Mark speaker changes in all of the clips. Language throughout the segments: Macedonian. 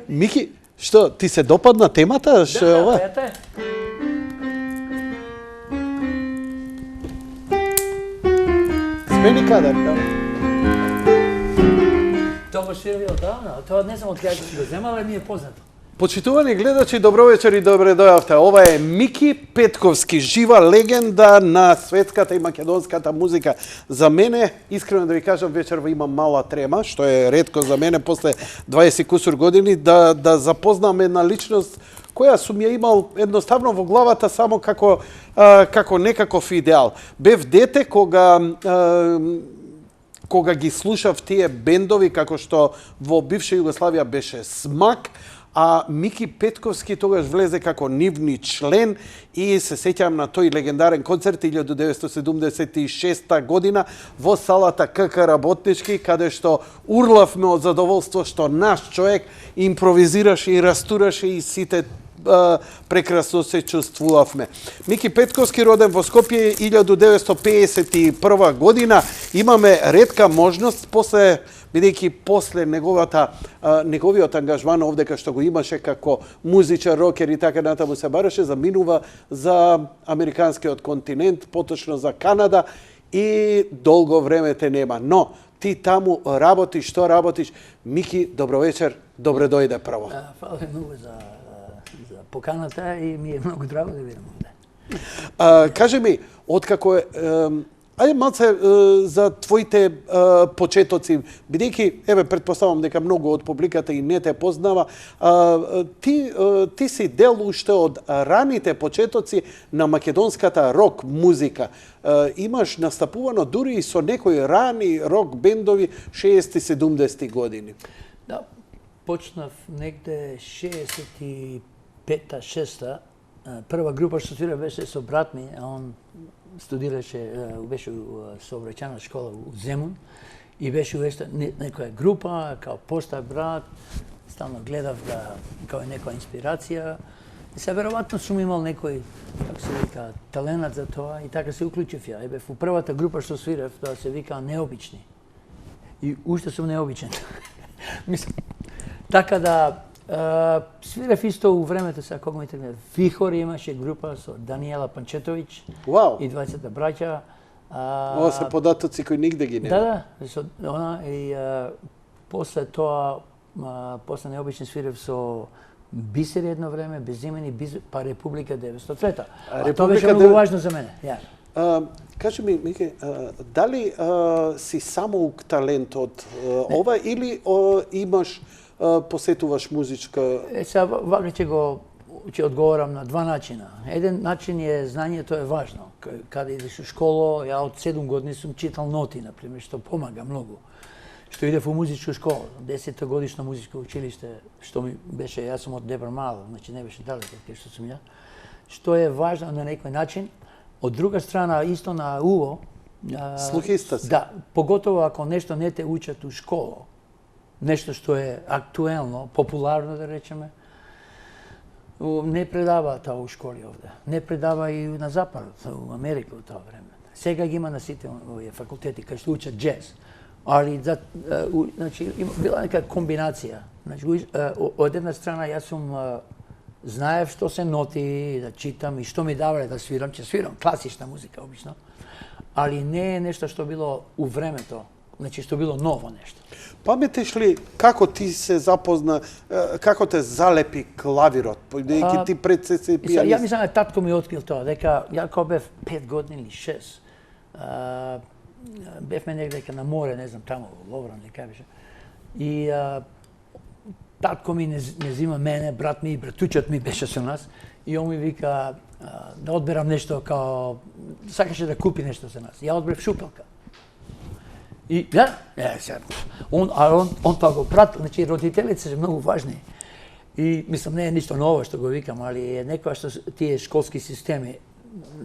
Speaker 1: Мики, што, ти се допадна темата? Што е ова?
Speaker 2: Ете.
Speaker 1: Смени кадар, да.
Speaker 2: Тоа го свирил одавна. Тоа не знам од кај си го земал, але ми е познато.
Speaker 1: Почитувани гледачи, добро вечер и добре дојавте. Ова е Мики Петковски, жива легенда на светската и македонската музика. За мене, искрено да ви кажам, вечерва имам мала трема, што е ретко за мене после 20 кусур години, да запознам една личност која сум ја имал едноставно во главата само како некаков идеал. Бев дете кога ги слушав тие бендови, како што во бивша Југославија беше Смак, а Мики Петковски тогаш влезе како нивни член и се сеќавам на тој легендарен концерт 1976 година во салата КК Работнички, каде што урлавме од задоволство што наш човек импровизираше и растураше и сите прекрасно се чувствувавме. Мики Петковски, роден во Скопје 1951 година, имаме ретка можност бидејќи после неговиот ангажман овдека што го имаше како музичар, рокер и така натаму се бараше, заминува за американскиот континент, поточно за Канада и долго време те нема. Но ти таму работиш, што работиш? Мики, добро вечер, добре дојде прво.
Speaker 2: Фала многу за поканата и ми е многу драго да видам овде.
Speaker 1: Кажи ми, откако е... Ајде малце за твоите почетоци, бидејќи, предпоставам дека многу од публиката и не те познава, ти си дел уште од раните почетоци на македонската рок музика. Имаш настапувано дури и со некои рани рок бендови 60-70 години.
Speaker 2: Да, почнав негде 65-та, 6-та. Прва група што свира беше со брат ми, а он студираше, беше во сообраќајна школа у Земун и беше некоја група, као постар брат, стално гледав да као некоја инспирација. И се веројатно сум имал некој, како се вика, таленат за тоа и така се уклучив ја. Бев во првата група што свирев, тоа се вика Необични. И уште сум необичен. Мислам, така да свирев исто у времето сега кога ми тргне. Вихор имаше група со Даниела Панчетовиќ и 20 браќа.
Speaker 1: Ова се податоци кои нигде ги нема.
Speaker 2: Да, со она и после тоа после Необични свирев со Бисери едно време, Безимени, па Република 903. Тоа беше многу важно за мене.
Speaker 1: Кажи ми, Мики, дали си самоук талентот ова или имаш посетуваш музичка?
Speaker 2: Сега вака ќе одговорам на два начина. Еден начин е знањето е важно. Каде идеш у школа, ја од 7 години сум читал ноти, например, што помага многу. Што иде во музичка школа, 10 годишно музичко училиште, што ми беше, јас сум од Дебар Мало, значи не беше далеко кај што сум ја. Што е важно на некој начин. Од друга страна, исто на УО,
Speaker 1: слухиста си.
Speaker 2: Да, поготово ако нешто не те учат у школа, нешто што е актуелно, популарно да речеме, не предава тоа у школи овде. Не предава и на западот, у Америка у тоа време. Сега ги има на сите овие факултети кај што учат джез. Али значи била нека комбинација. Значи од една страна јас сум знаев што се ноти, да читам и што ми давале да свирам, ќе свирам класична музика обично. Али не е нешто што било у времето, значи што било ново нешто.
Speaker 1: Паметиш ли како ти се запозна, како те залепи клавирот, бидејќи ти пред се пијанист?
Speaker 2: Ја мислам, татко ми открил тоа, дека ја кога бев 5 години или 6, бевме негде на море, не знам, таму во Ловран, нека беше. И татко ми не зима мене, брат ми и братучот ми беше со нас, и он ми вика да одберам нешто као, сакаше да купи нешто за нас. Ја одбрав шупелка. И он тоа го пратил, значи родителите се многу важни. И мислам не е ништо ново што го викам, али е некоја што тие школски системи.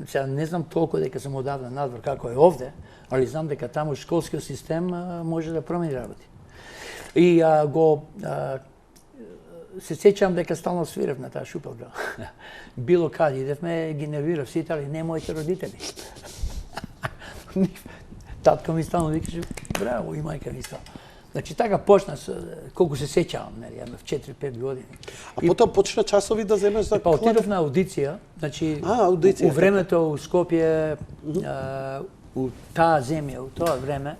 Speaker 2: Сега не знам толку дека сум одавна надвор како е овде, али знам дека таму школскиот систем може да промени работи. И се сеќавам дека стално свирев на таа шупелка. Било каде идевме, ги нервирав сите, али не моите родители. Татко ми стално викаше, браво, и мајка ми стало. Значи така почна, колку се сеќавам, нели, ја имав 4-5 години.
Speaker 1: А потоа почна часови да земеш за
Speaker 2: Па отидов на аудиција, значи
Speaker 1: аудиција,
Speaker 2: у времето у Скопје, у таа земја, у тоа време,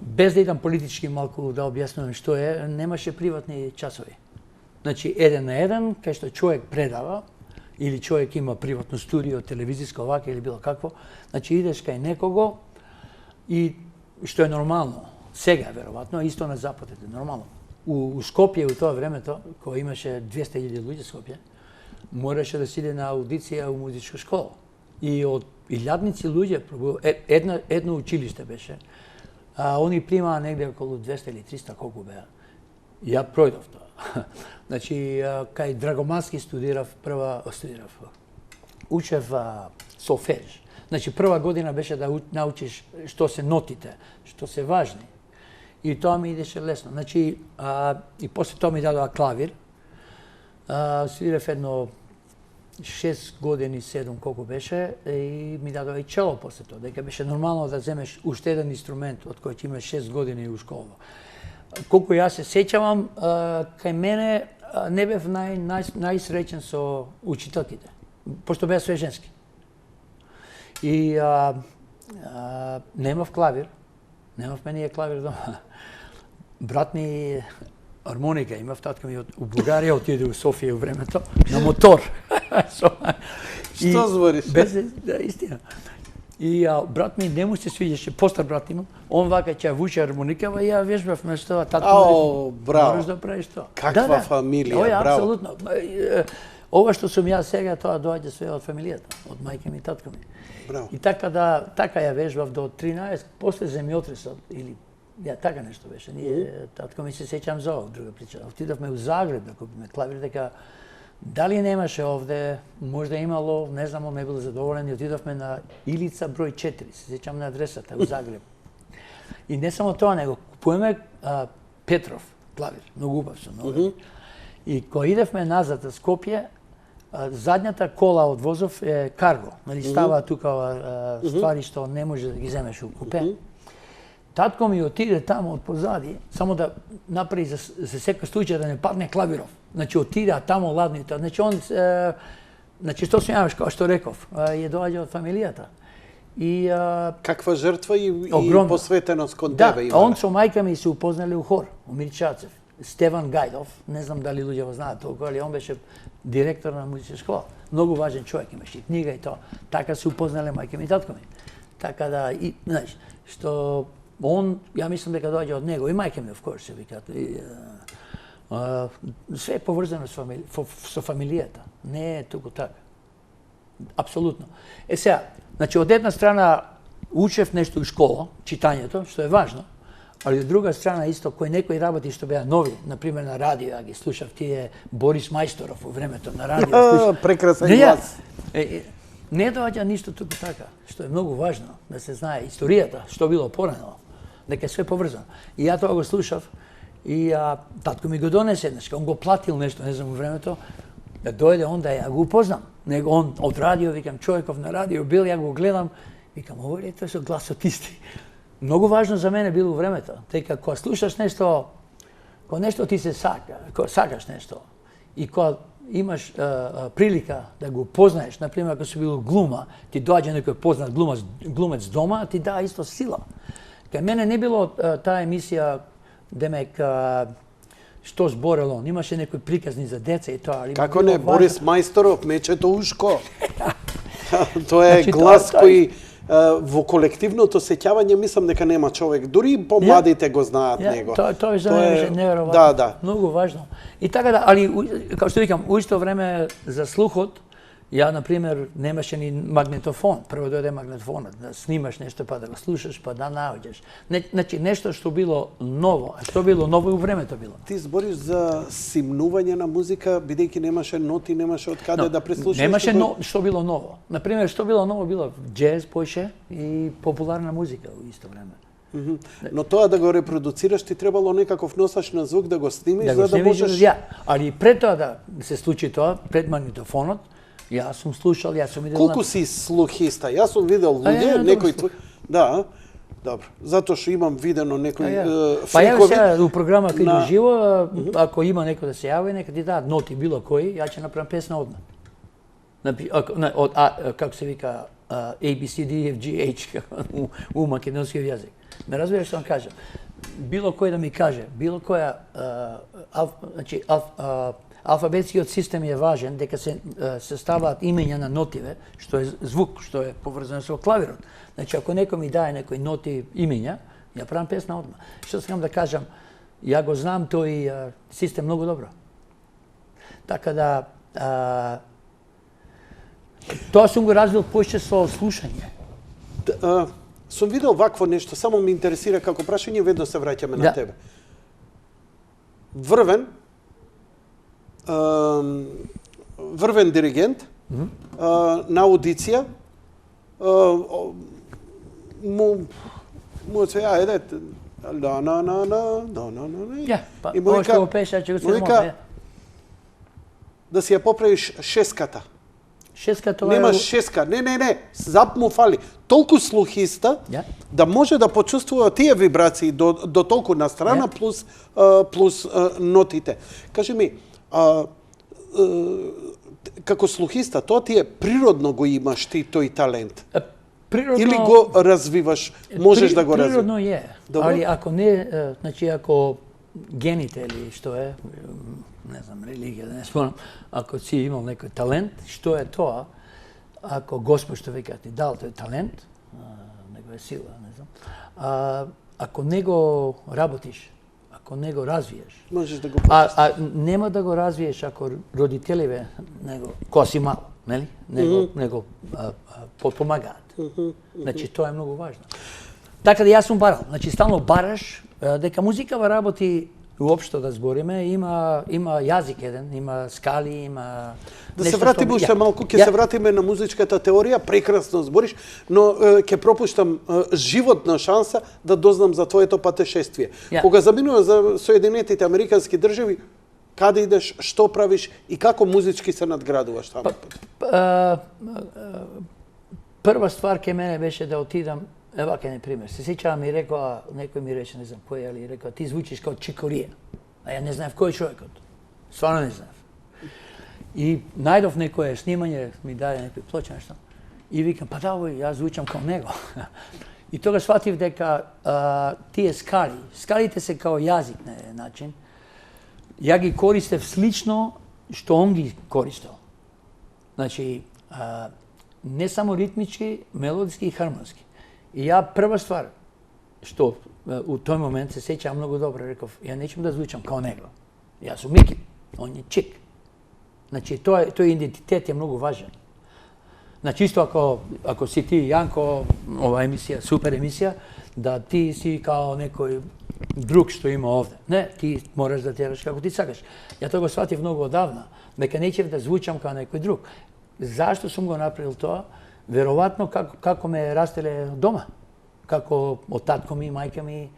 Speaker 2: без да идам политички малку да објаснувам што е, немаше приватни часови. Значи, 1 на 1, кај што човек предава, или човек има приватно студио, телевизиско, овака или било какво, значи идеш кај некого и што е нормално. Сега, веројатно, исто на Западот е нормално. У Скопје, у тоа времето, кога имаше 200.000 луѓе во Скопје, мораше да си иде на аудиција у музичка школа. И од илјадници луѓе, едно училиште беше, а они примаа негде околу 200 или 300, колку беа. Ја пројдов тоа. Значи, кај Драгомански учев солфеж. Значи, прва година беше да научиш што се нотите, што се важни. И тоа ми идеше лесно. Значи, и после тоа ми дадоа клавир. Свирев едно 6 години, 7 колку беше, и ми дадоа и чело после тоа. Дека беше нормално да земеш уште еден инструмент од кој ќе имаш 6 години у школа. Колку јас се сеќавам, кај мене не бев најсреќен со учителките, пошто беа све женски. И немав клавир, немавме ние клавир дома. Брат ми армоника имав, татко ми у Бугарија отиде у Софија у времето на мотор.
Speaker 1: Што збориш?
Speaker 2: Да, истина. И брат ми не му се свиѓаше, постар брат имам, он вака ќе вучи армоникава и ја вежбавме што татко.
Speaker 1: Браво.
Speaker 2: Можеш да правиш тоа.
Speaker 1: Каква фамилија, браво.
Speaker 2: Апсолутно. Ова што сум јас сега, тоа доаѓа све од фамилијата, од мајка ми и татко ми.
Speaker 1: Браво.
Speaker 2: И така ја вежбав до 13, после земјотресот, или така нешто беше. Ние, татко ми се сеќам за ова, друга прича. Отидовме у Загреб да купиме клавир, дека дали немаше овде, можда имало, не знам, он не бил задоволен, и отидовме на Илица број 4, се сеќам на адресата у Загреб. И не само тоа, него купуваме Петров клавир, многу убав со нови. И кога идевме назад за Скопје, задњата кола од возов е карго, нали, става тука ствари што не може да ги земеш у купе. Татко ми отиде тамо од позади, само да направи за секој случај да не падне клавиров. Значи отиде тамо ладните. Значи он значи што се јавиш, како што реков, е доаѓа од фамилијата. И
Speaker 1: каква жртва и посветеност кон
Speaker 2: тебе
Speaker 1: има.
Speaker 2: Да, он со мајка ми се упознали у хор, у Мирчацев. Стеван Гајдов, не знам дали луѓе го знаат толку, али он беше директор на музичка школа. Многу важен човек, имаше и книга и тоа. Така се упознале мајка ми и татко ми. Така да, и, знаеш, што он, ја мислам дека доаѓа од него, и мајка ми, of course, се викат. Све е поврзано со фамилијата. Не е туку така. Апсолутно. Сега, значи, од една страна учев нешто у школа, читањето, што е важно, али од друга страна исто, кој некои работи што беа нови, например на радио, ја ги слушав тие Борис Мајсторов во времето на радио.
Speaker 1: Прекрасен глас.
Speaker 2: Не доаѓа ништо туку така, што е многу важно, да се знае историјата, што било порано, дека е све поврзано. И ја тоа го слушав, и татко ми го донесе, значи, он го платил нешто, не знам, во времето, да дојде он да ја го упознам. Него он од радио, викам, човеков на радио бил, ја го гледам, викам, овој е тој со гласот исти. Многу важно за мене било времето, тъй като кога слушаш нешто, кога нешто ти се сака, кога сакаш нешто, и кога имаш прилика да го познаеш, например, ако си било глума, ти доаѓа некој познат глумец дома, ти даа исто сила. Кај мене не било таа емисија, демек, што зборел он, имаше некои приказни за деца и тоа.
Speaker 1: Како не, Борис Мајсторов, мечето ушко. Тоа е глас кој во колективното сеќавање мислам дека нема човек, дури и помладите го знаат него.
Speaker 2: Тоа за мене беше неверојатно.
Speaker 1: Да.
Speaker 2: Многу важно. И така да, али како што викам, у исто време за слухот, ја на пример немаше ни магнетофон. Прво дојде магнетофонот, да снимаш нешто па да го слушаш, па да наоѓаш. Значи нешто што било ново, а што било ново и у времето било.
Speaker 1: Ти збориш за симнување на музика, бидејќи немаше ноти, немаше од каде да преслушаш.
Speaker 2: Немаше што било ново. На пример, што било ново било џез поише и популарна музика у исто време.
Speaker 1: Но тоа да го репродуцираш ти требало некаков носач на звук да го снимиш за да можеш.
Speaker 2: Али пред тоа да се случи тоа, пред магнитофонот, јас сум слушал, јас сум видел.
Speaker 1: Колку си слухиста? Јас сум видел луѓе, некои твои. Да. Dobro. Zato što imam videno nekoj
Speaker 2: Pa ja
Speaker 1: frikovi.
Speaker 2: se u programa kad idu živo, ako ima neko da se javi, neka ti da noti bilo koji, ja ću napraviti pesma odmah. Kako se vika, A, B, C, D, F, G, H u makedonskom jeziku. Ne razumiješ što vam kažem? Bilo koji da mi kaže, bilo koja, znači alfabetski od sistem je važan, da kad se sastavlja imenja na notive, što je zvuk, što je povezano sa klavirom. Znači, ako neko mi daje nekoj noti imenja, ja pravim pesma odmah. Što sam da kažem, ja go znam, to i sistem mnogo dobro. Tako da, to sam go razvil pošće sa slušanje.
Speaker 1: Sam vidio ovakvo nešto, samo mi interesira kako prašanje, vedno se vraćame na tebe. Vrven dirigent, na audicija, mu se ja ide,
Speaker 2: Ja, pa ovo što peša će go se može.
Speaker 1: Da si je popraviš šeskata.
Speaker 2: Šeskata?
Speaker 1: Nemaš šeska, ne, zap mu fali. Toliko sluhista da može da počuствува tije vibracije do toliko na strana plus notite. Kaži mi, kako sluhista, to ti je prirodno go imaš ti to i talent?
Speaker 2: Prirodno,
Speaker 1: ili go razvivaš, možeš da go razvijaš?
Speaker 2: Prirodno je, ali ako ne, znači ako genite ili što je, ne znam, religija, da ne spomnim, ako si imao neki talent, što je to, ako Gospod što vi ti dal, to je talent, nego je sila, ne znam, ako nego rabotiš, ako nego razviješ,
Speaker 1: možeš da go
Speaker 2: a nema da go razviješ ako roditeljeve, nego ko si malo, nego potpomagat. Znači, to je mnogo važno. Tako da ja sam baral, znači stalno baraš, deka muzikava raboti uopšto da zborime, ima jazik jedan, ima skali, ima...
Speaker 1: Da se vratim ušte malko, ke se vratime na muzičkата teorija, прекрасно zboriš, но ke propuštam životna šansa da doznam za твоето пътешествие. Кога заминува за Соединетите американски држави, каде идеш, што правиш и како музички се надградуваш таму?
Speaker 2: Прва ствар ке мене беше да отидам, ева ке не пример. Се сеќавам и рекоа, некој ми рече, не знам кој, али рекоа, ти звучиш као Чикорија. А ја не знаев кој е човекот. Стварно не знаев. И најдов некое снимање, ми даде некој плоча нешто. И викам, па да, јас звучам као него. И тога сватив дека тие скалите се као јазик на еден начин. Ја ги користев слично што он ги користел. Значи, не само ритмички, мелодиски и хармонски. И ја прва ствар, што у тој момент се сеќавам многу добро, реков, ја нечем да звучам као него. Јас сум Мики, он е Чик. Значи, тој идентитет е многу важен. Значи, исто ако си ти, Јанко, ова емисија, супер емисија, да ти си као некој друг што има овде. Не, ти мораш да тераш како ти сакаш. Ја тоа го сватив многу одавна, дека нечев да звучам као некој друг. Зашто сум го направил тоа? Веројатно како ме растеле дома. Како од татко ми, мајка ми,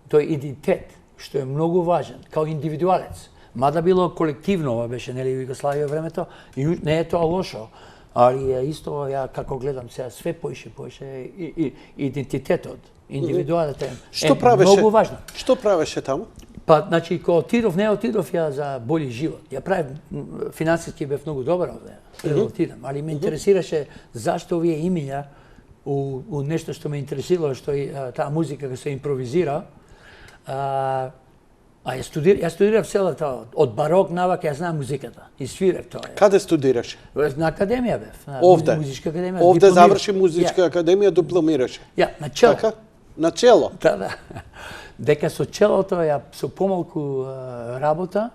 Speaker 2: тој идентитет, што е многу важен, као индивидуалец. Мада било колективно, ова беше нели Југославија времето, и не е тоа лошо, али исто ја како гледам сега све поише и идентитетот, индивидуалот е многу важно.
Speaker 1: Што правеше таму?
Speaker 2: Па, значи, кога отидов, не отидов ја за бољи живот. Ја правив, финансиски бев многу добар овде, да отидам, али ме интересираше зашто овие имиња у нешто што ме интересирало, што таа музика што се импровизира. Ја студирав целата, од барок навака, ја знам музиката и свирев тоа.
Speaker 1: Каде студираш?
Speaker 2: На академија бев.
Speaker 1: Овде?
Speaker 2: Музичка академија.
Speaker 1: Овде заврши музичка академија, дипломираше?
Speaker 2: Ја, на чело.
Speaker 1: Така? На чело?
Speaker 2: Да. Дека со челото ја со помалку работа,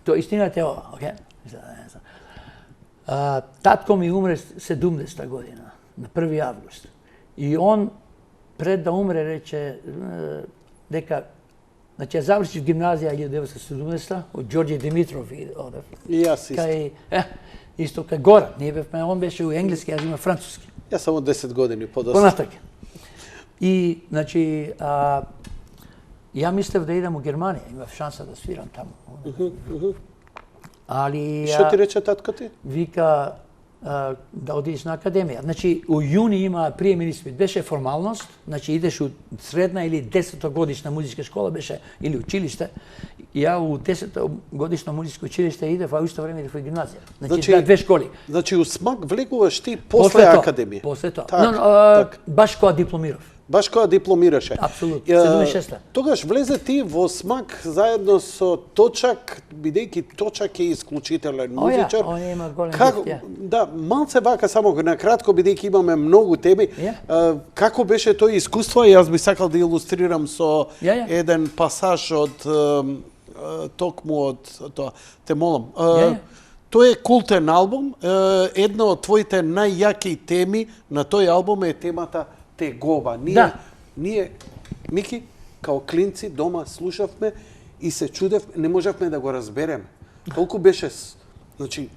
Speaker 2: тоа истината е ова, окей? Татко ми умре 70-та година, на 1 август. И он, пред да умре, рече дека, значи, ја завршив гимназија 1970-та, од Ѓорѓе Димитров одев.
Speaker 1: И јас исто.
Speaker 2: Исто кај Горан, ние бевме, он беше у енглески, јас има француски.
Speaker 1: Јас само 10 години подоста.
Speaker 2: Понатака. И, значи, ја мислев да идам у Германија, имав шанса да свирам таму. Али...
Speaker 1: Што ти рече татко ти?
Speaker 2: Вика, да одиш на академија. Значи, у јуни има приемен испит. Беше формалност, значи идеш у средна или 10-годишна музичка школа, беше или училиште. Ја у 10-годишно музичко училиште идев, а исто време идев во гимназија. Значи, две школи.
Speaker 1: Значи, у СМАК влегуваш ти после академија?
Speaker 2: После тоа.
Speaker 1: Так.
Speaker 2: Баш кога дипломирав.
Speaker 1: Баш кога дипломираше.
Speaker 2: Апсолутно, 76-та.
Speaker 1: Тогаш влезе ти во СМАК заедно со Точак, бидејќи Точак е исклучителен музичар.
Speaker 2: Он има голем
Speaker 1: диск, да, малце вака само на кратко, бидејќи имаме многу теми. Како беше тој искуство? Јас би сакал да илустрирам со еден пасаж од токму од тоа. Те молам. Тој е култен албум. Една од твоите најјаки теми на тој албум е темата Тегоба. Ние, Мики, као клинци дома слушавме и се чудевме, не можевме да го разбереме. Толку беше, значи,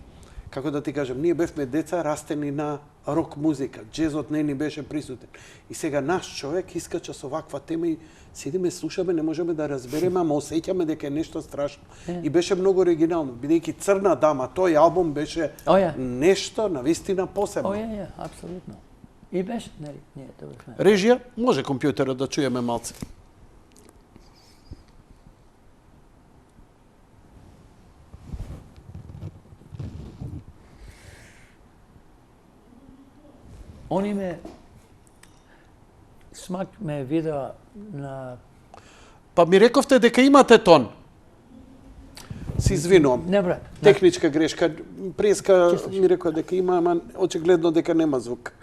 Speaker 1: како да ти кажам, ние бевме деца растени на рок музика, джезот не ни беше присутен. И сега наш човек искача со ваква тема и седиме, слушаме, не можеме да разбереме, ама осеќаме дека е нешто страшно. И беше многу оригинално, бидејќи Црна дама, тој албум беше нешто навистина посебно.
Speaker 2: Апсолутно. И беше, нели, ние добро.
Speaker 1: Режија, може компјутерот да чуеме малце.
Speaker 2: Они СМАК ме видеа на...
Speaker 1: Па ми рековте дека имате тон. Се извинувам.
Speaker 2: Не, брат.
Speaker 1: Техничка грешка. Преска ми рекоа дека има, ама очигледно дека нема звук.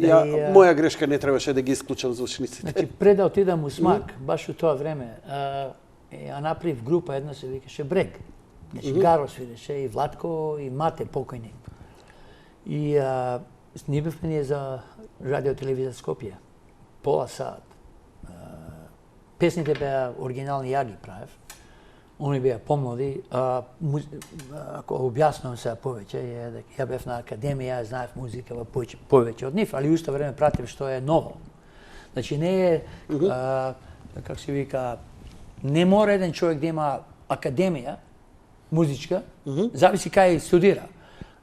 Speaker 1: Моја грешка, не требаше да ги исклучам звучниците.
Speaker 2: Значи, пред да отидам у СМАК, баш у тоа време, ја направив група, една се викаше Брег. Значи, Гаро свиреше, и Владко, и Мате, покојни. И снимавме ние за радиотелевизија Скопје. Пола сат. Песните беа оригинални, ја ги правев. Они беа помлади. Ако објаснувам сега повеќе, е дека ја бев на академија, ја знаев музика повеќе од нив, али исто време пратив што е ново. Значи не е, како се вика, не мора еден човек да има академија музичка, зависи кај студира,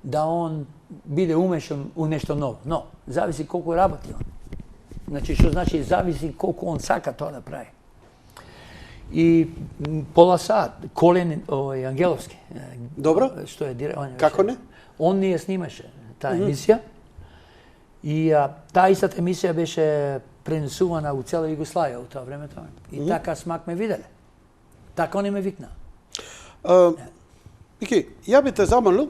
Speaker 2: да он биде умешан у нешто ново. Но, зависи колку работи он. Значи, што значи зависи колку он сака тоа да прави. И пола сат, Колен Ангеловски.
Speaker 1: Добро.
Speaker 2: Што е
Speaker 1: како не?
Speaker 2: Он ни ја снимаше таа емисија. И таа истата емисија беше пренесувана у цела Југославија у тоа време тоа. И така СМАК ме виделе. Така они ме викнаа.
Speaker 1: Вики, ја би те замолил,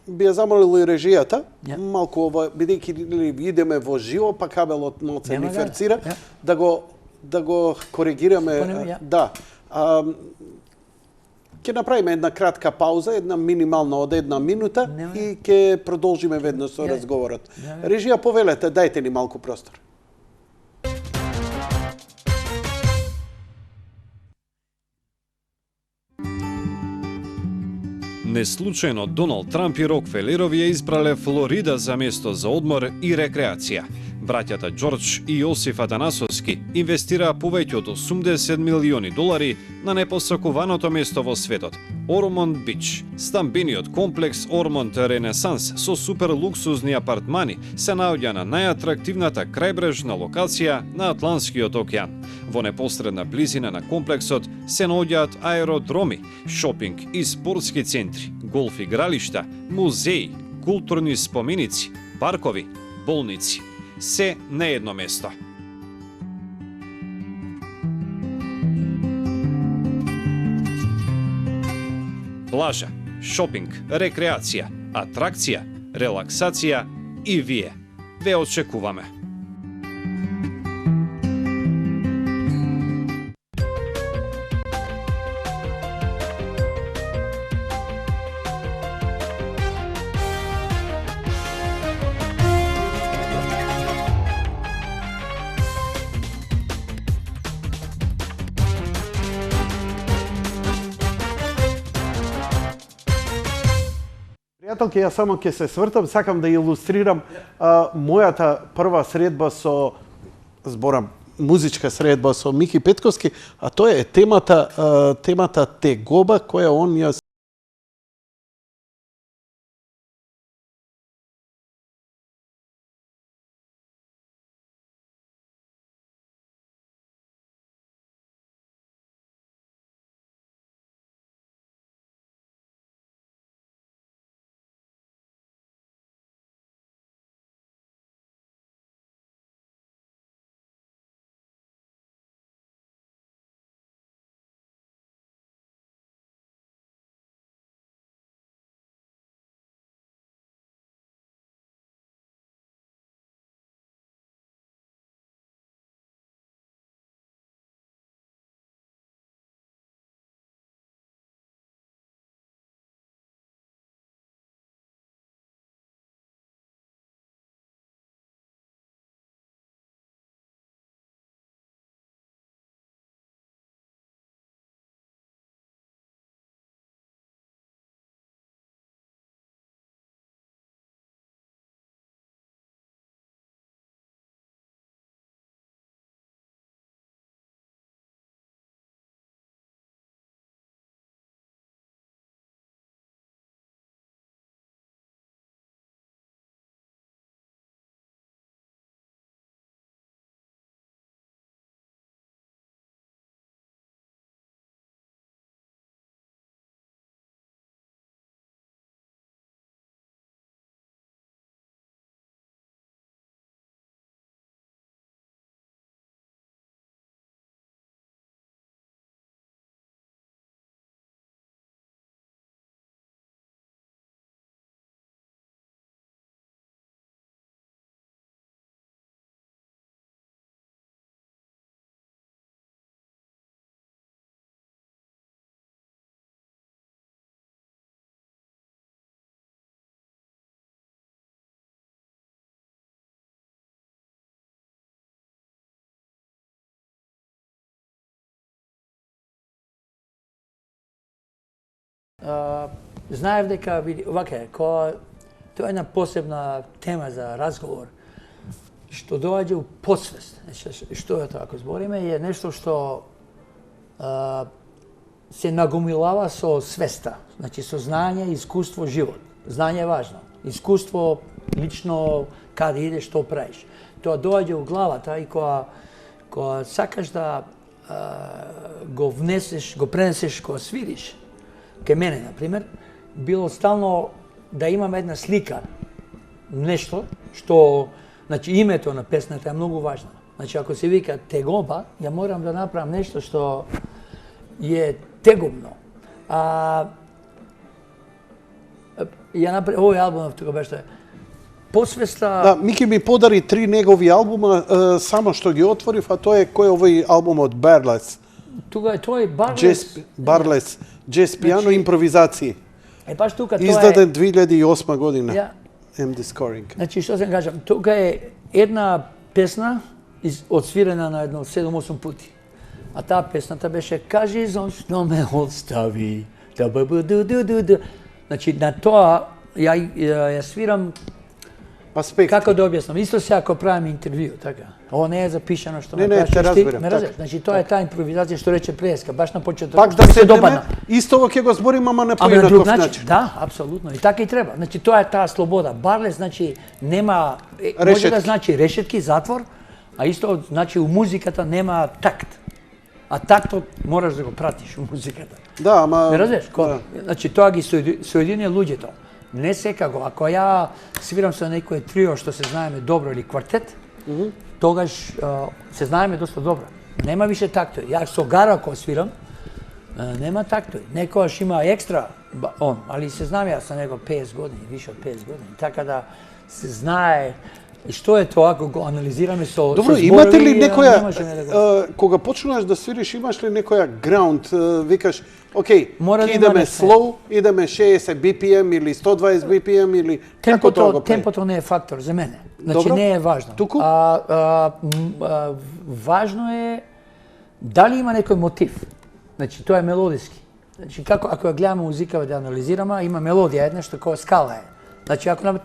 Speaker 1: би ја замолил и режијата, малку ова, бидејќи идеме во живо, па кабелот малце ни ферцира, да го коригираме. Да. Ќе направиме една кратка пауза, една минимална од 1 минута и ќе продолжиме веднаш со разговорот. Режија, повелете, дајте ни малку простор.
Speaker 3: Неслучајно Доналд Трамп и Рокфелерови ја избрале Флорида за место за одмор и рекреација. Браќата Џорџ и Јосиф Атанасовски инвестираа повеќе од $80 милиони на непосакуваното место во светот – Ормонд Бич. Стамбениот комплекс Ормонд Ренесанс со супер луксузни апартмани се наоѓа на најатрактивната крајбрежна локација на Атлантскиот океан. Во непосредна близина на комплексот се наоѓаат аеродроми, шопинг и спортски центри, голф игралишта, музеи, културни споменици, паркови, болници. Се на едно место. Плажа, шопинг, рекреација, атракција, релаксација и вие. Ве очекуваме.
Speaker 1: Пријателки, јас само ќе се свртам, сакам да илустрирам мојата прва средба со, зборам, музичка средба со Мики Петковски, а тоа е темата Тегоба, која он ја
Speaker 2: знаев дека, вака, тоа е една посебна тема за разговор, што доаѓа у подсвест. Што е тоа, ако збориме, е нешто што се нагомилава со свеста, значи со знање, искуство, живот. Знање е важно. Искуство, лично, каде идеш, што правиш. Тоа доаѓа у главата и кога сакаш да го внесеш, го пренесеш кога свириш, ке мене, например, било стално да имам една слика, нешто што, значи името на песната е многу важно. Значи ако се вика тегоба, ја морам да направам нешто што е тегобно. Ја направи овој албум тука беше посвеста.
Speaker 1: Да, Мики ми подари 3 негови албума, само што ги отворив, а тоа е кој овој албум од Барлес.
Speaker 2: Тука е тој Барлес.
Speaker 1: Барлес, джез пиано импровизации.
Speaker 2: Баш тука тоа
Speaker 1: Издаден 2008 година.
Speaker 2: Ја.
Speaker 1: MD Scoring.
Speaker 2: Значи, што се кажам, тука е една песна одсвирена на едно 7-8 пути. А таа песната беше "Кажи зошто ме остави". Значи, на тоа ја свирам.
Speaker 1: Аспекти.
Speaker 2: Како да објаснам? Исто се ако правим интервју, така. Ово не е запишано што
Speaker 1: Не, те разбирам.
Speaker 2: Ме разбираш? Значи, тоа е таа импровизација што рече преска, баш на почеток.
Speaker 1: Пак да се допадна. Исто ќе го зборим, ама на поеднаков начин.
Speaker 2: Да, апсолутно. И така и треба. Значи, тоа е таа слобода. Барлес, значи, нема...
Speaker 1: Решетки.
Speaker 2: Може да значи решетки, затвор, а исто, значи, у музиката нема такт. А тактот мораш да го пратиш у музиката.
Speaker 1: Да, ама...
Speaker 2: Не разбираш?
Speaker 1: Да.
Speaker 2: Значи, тоа ги соедини луѓето. Не секако. Ако ја свирам со некој трио што се знаеме добро или квартет, тогаш се знаеме доста добро. Нема више тактови. Ја со Гаро ако свирам, нема тактови. Некојаш има екстра али се знам јас со него 50 години, више од 50 години. Така да се знае што е тоа ако го анализираме со
Speaker 1: Добро,
Speaker 2: зборови,
Speaker 1: имате ли некоја,
Speaker 2: да
Speaker 1: кога почнуваш да свириш, имаш ли некоја граунд, викаш, окей,
Speaker 2: Мора да има
Speaker 1: идеме
Speaker 2: нешто.
Speaker 1: slow, идеме 60 BPM или 120 BPM или како тоа го прави?
Speaker 2: Темпото не е фактор за мене. Значи
Speaker 1: Добро.
Speaker 2: не е важно.
Speaker 1: Туку?
Speaker 2: Важно е дали има некој мотив. Значи тоа е мелодиски. Значи како ако ја гледаме музика да анализираме, има мелодија една што која скала е. Значи ако на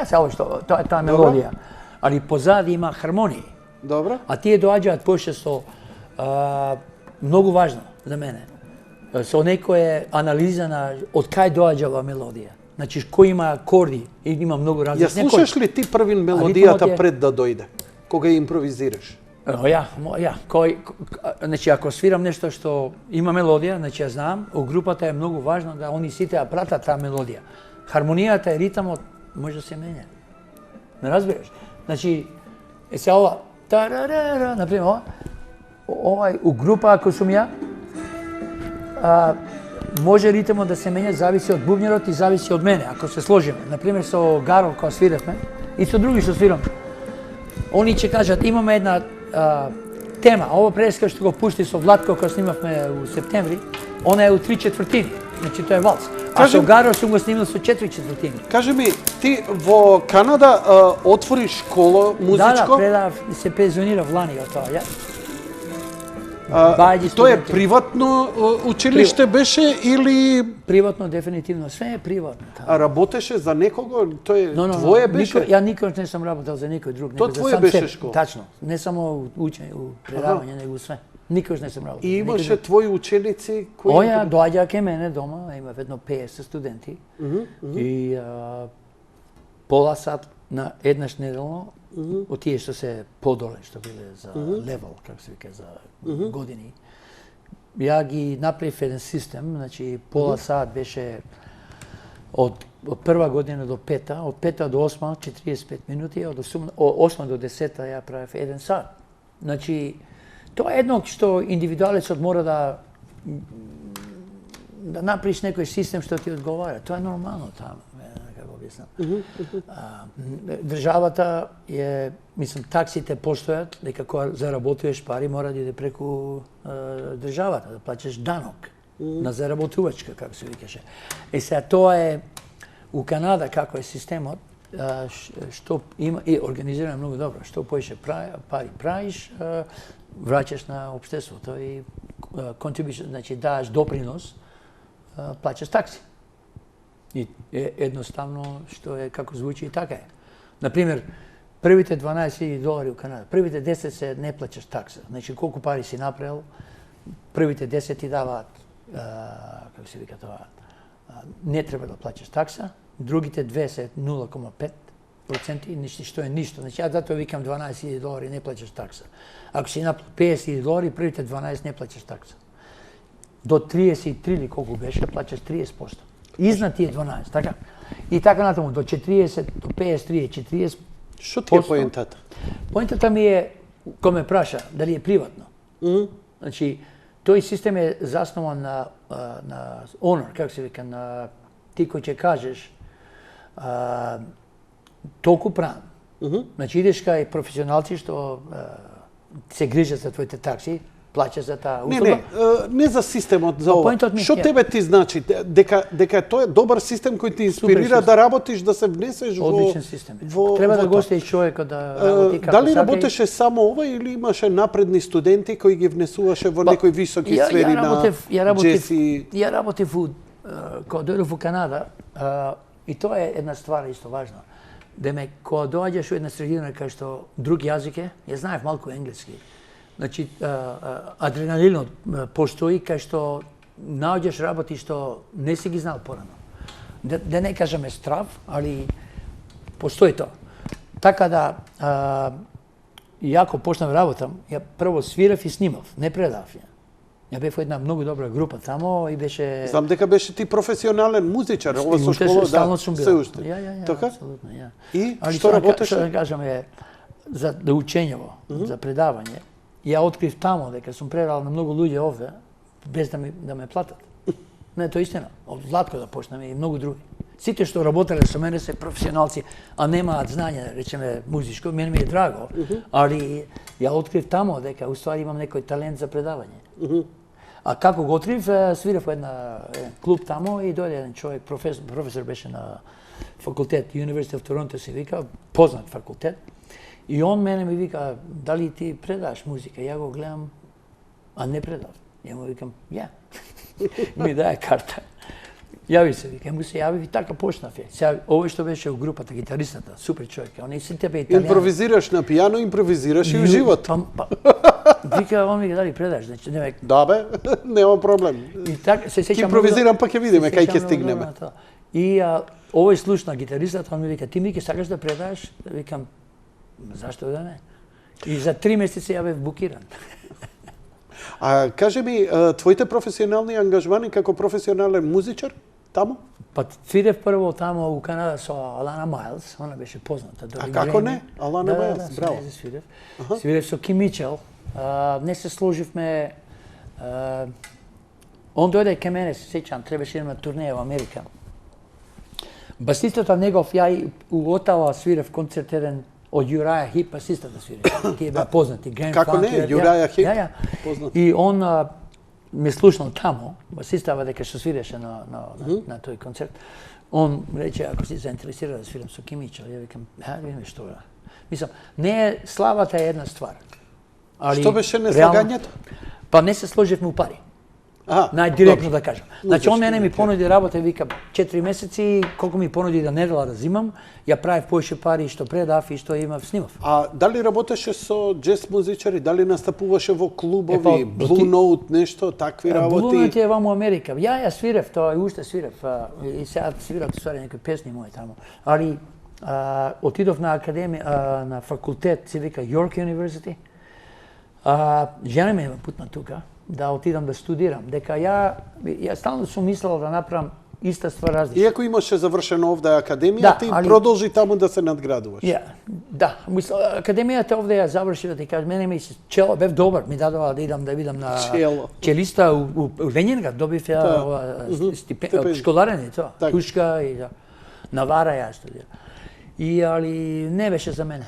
Speaker 2: само што тоа е таа мелодија. Али позади има хармонии.
Speaker 1: Добро.
Speaker 2: А тие доаѓаат поше со многу важно за мене. Со некоја анализа на од кај доаѓа оваа мелодија. Значи кој има акорди и има многу
Speaker 1: Ја
Speaker 2: различни.
Speaker 1: слушаш ли ти првин мелодијата пред да дојде? Кога ја импровизираш?
Speaker 2: Значи ако свирам нешто што има мелодија, значи ја знам, у групата е многу важно да они сите ја пратат таа мелодија. Хармонијата и ритмот може да се менја. Не разбираш? Значи се ова тарарара, например, овај у група ако сум ја, може ритмот да се менја, зависи од бубнерот и зависи од мене, ако се сложиме. Например, со Гаро, кога свиревме, и со други што свирам, они ќе кажат, имаме една тема, ово преска што го пушти со Владко, кога снимавме у септември, она е у 3/4, значи тоа е валс. А со Гаро сум го снимал со 4/4.
Speaker 1: Кажи ми, ти во Канада отвори школа музичко?
Speaker 2: Да, предав, се пензионирав лани од тоа, ја.
Speaker 1: Тоа е приватно училиште беше или
Speaker 2: Приватно, дефинитивно, све е приватно.
Speaker 1: а работеше за некого? Тоа е твое беше?
Speaker 2: Ја никош не сум работел за никој друг,
Speaker 1: Тоа
Speaker 2: него за
Speaker 1: твое
Speaker 2: сам
Speaker 1: беше
Speaker 2: себе.
Speaker 1: школа?
Speaker 2: Тачно, не само учење, предавање, него све. Никош не сум работел.
Speaker 1: И
Speaker 2: за никој
Speaker 1: имаше
Speaker 2: друг.
Speaker 1: твои ученици кои
Speaker 2: Оја доаѓа ке мене дома, има едно 50 студенти и пола сат на еднаш неделно од тие што се подоле, што биле за левел, како се вика, за години. Ја ги направив еден систем, значи пола сат беше од прва година до пета, од пета до осма 45 минути, од осма до 10 ја правев 1 сат. Значи тоа е едно што индивидуалецот мора да направиш некој систем што ти одговара. Тоа е нормално таму, како објаснам. Државата е, мислам, таксите постојат, дека кога заработуваш пари мора да иде преку државата, да плаќаш данок на заработувачка, како се викаше. Сега тоа е у Канада како е системот, што има и организирано многу добро, што поише пари правиш, враќаш на општеството и contribution, значи даваш допринос плаќаш такси. И едноставно, што е како звучи и така е. Например, првите $12,000 у Канада, првите 10 се не плаќаш такса. Значи, колку пари си направил, првите 10 ти даваат, како се вика тоа, не треба да плаќаш такса, другите 2 се 0,5% и ништо што е ништо. Значи, ја затоа викам $12,000 не плаќаш такса. Ако си направил $50,000, првите 12 не плаќаш такса. До 33 или колку беше, плаќаш 30%. Изнад тие 12, така? И така натаму, до 40, до 53, 40%.
Speaker 1: Што ти е поентата?
Speaker 2: Поентата ми е, кој ме праша, дали е приватно. Значи, тој систем е заснован на honor, како се вика, на ти кој ќе кажеш, толку правам. Значи, идеш кај професионалци што се грижат за твоите такси, плаќа за таа услуга.
Speaker 1: Не за системот, за ова. Што тебе ти значи? Дека тоа е добар систем кој ти инспирира да работиш, да се внесеш во...
Speaker 2: Одличен систем. Треба да го оставиш човекот да работи како
Speaker 1: дали работеше само ова или имаше напредни студенти кои ги внесуваше во некои високи сфери на джези?
Speaker 2: Ја работев кога дојдов во Канада, и тоа е една ствар исто важна. Деме, кога доаѓаш во една средина кај што друг јазик е, ја знаев малку енглески. Значи, адреналинот постои кај што наоѓаш работи што не си ги знал порано. Да не кажеме страв, али постои тоа. Така да, ја кога почнав работам, ја прво свирав и снимав, не предав ја. Ја бев во една многу добра група тамо и беше...
Speaker 1: Знам дека беше ти професионален музичар, ова со школа,
Speaker 2: стално сум бил.
Speaker 1: се уште.
Speaker 2: Ја,
Speaker 1: Така?
Speaker 2: апсолутно, ја.
Speaker 1: И што работеше?
Speaker 2: Што да кажеме, за да учењево, за предавање, ја открив тамо дека сум предал на многу луѓе овде, без да ме платат. Не, тоа е истина. Од Златко да почнеме и многу други. Сите што работеле со мене се професионалци, а немаат знање, речеме, музичко, мене ми е драго, али ја открив тамо дека уствари имам некој талент за предавање. А како го открив, свирав во еден клуб тамо и дојде еден човек, професор беше на факултет, University of Toronto се вика, познат факултет. И он мене ми вика, дали ти предаваш музика? Ја го гледам, а не предав. Ја му викам, ја. Ми даде карта. Јави се, вика, му се јави и така почнав ја. Сега, овој што беше у групата, гитаристата, супер човек, он и сите бе италијани.
Speaker 1: Импровизираш на пијано, импровизираш и у живот.
Speaker 2: Вика, он ми ги дали предаш, значи, не век.
Speaker 1: Да бе, нема проблем.
Speaker 2: И така, се сеќам...
Speaker 1: Импровизирам, па ќе видиме кај ќе стигнеме.
Speaker 2: И овој слушна гитаристата, он ми вика, ти ми ќе сакаш да предаш? Викам, зашто да не? И за 3 месеци ја бев букиран.
Speaker 1: А кажи ми, твоите професионални ангажмани како професионален музичар тамо?
Speaker 2: Па свирев прво тамо у Канада со Алана Майлс, она беше позната.
Speaker 1: А како не? Алана Майлс, браво.
Speaker 2: Да, свирев. Свирев со Ким Мичел. Не се сложивме... Он дојде кај мене, се сеќам, требаше на турнеја во Америка. Басистата негов, ја и у Отава свирев концерт еден од Јураја Хип, басистата свирев. Тие беа познати.
Speaker 1: Како не? Јураја Хип? Познат.
Speaker 2: И он ме слушнал тамо, басистава дека што свиреше на тој концерт. Он рече, ако си заинтересиран да свирам со Ким Мичел, ја викам, видиме што е. Мислам, не е славата е една ствар.
Speaker 1: Што беше неслагањето?
Speaker 2: Па не се сложивме у пари. Најдиректно да кажам. Значи, он мене ми понуди работа и вика 4 месеци, колку ми понуди да недела да зимам, ја правев поише пари што предав и што имав снимав.
Speaker 1: А дали работеше со джез музичари, дали настапуваше во клубови, Blue Note, нешто, такви работи?
Speaker 2: Blue Note е ваму Америка. Ја свирев тоа и уште свирев. И сега свират ствари некои песни мои тамо. Али отидов на академија, на факултет, се вика York University. Жена ме путна тука да отидам да студирам. Дека ја стално сум мислел да направам иста ствар различна.
Speaker 1: Иако имаше завршено овде академијата и продолжи таму да се надградуваш.
Speaker 2: Да, академијата овде ја заврши, да ти кажам, мене ми се чело, бев добар, ми дадова да идам да видам на челиста у Ленинград, добив ја школарен и тоа, тушка и Навара ја студирам. Али не беше за мене.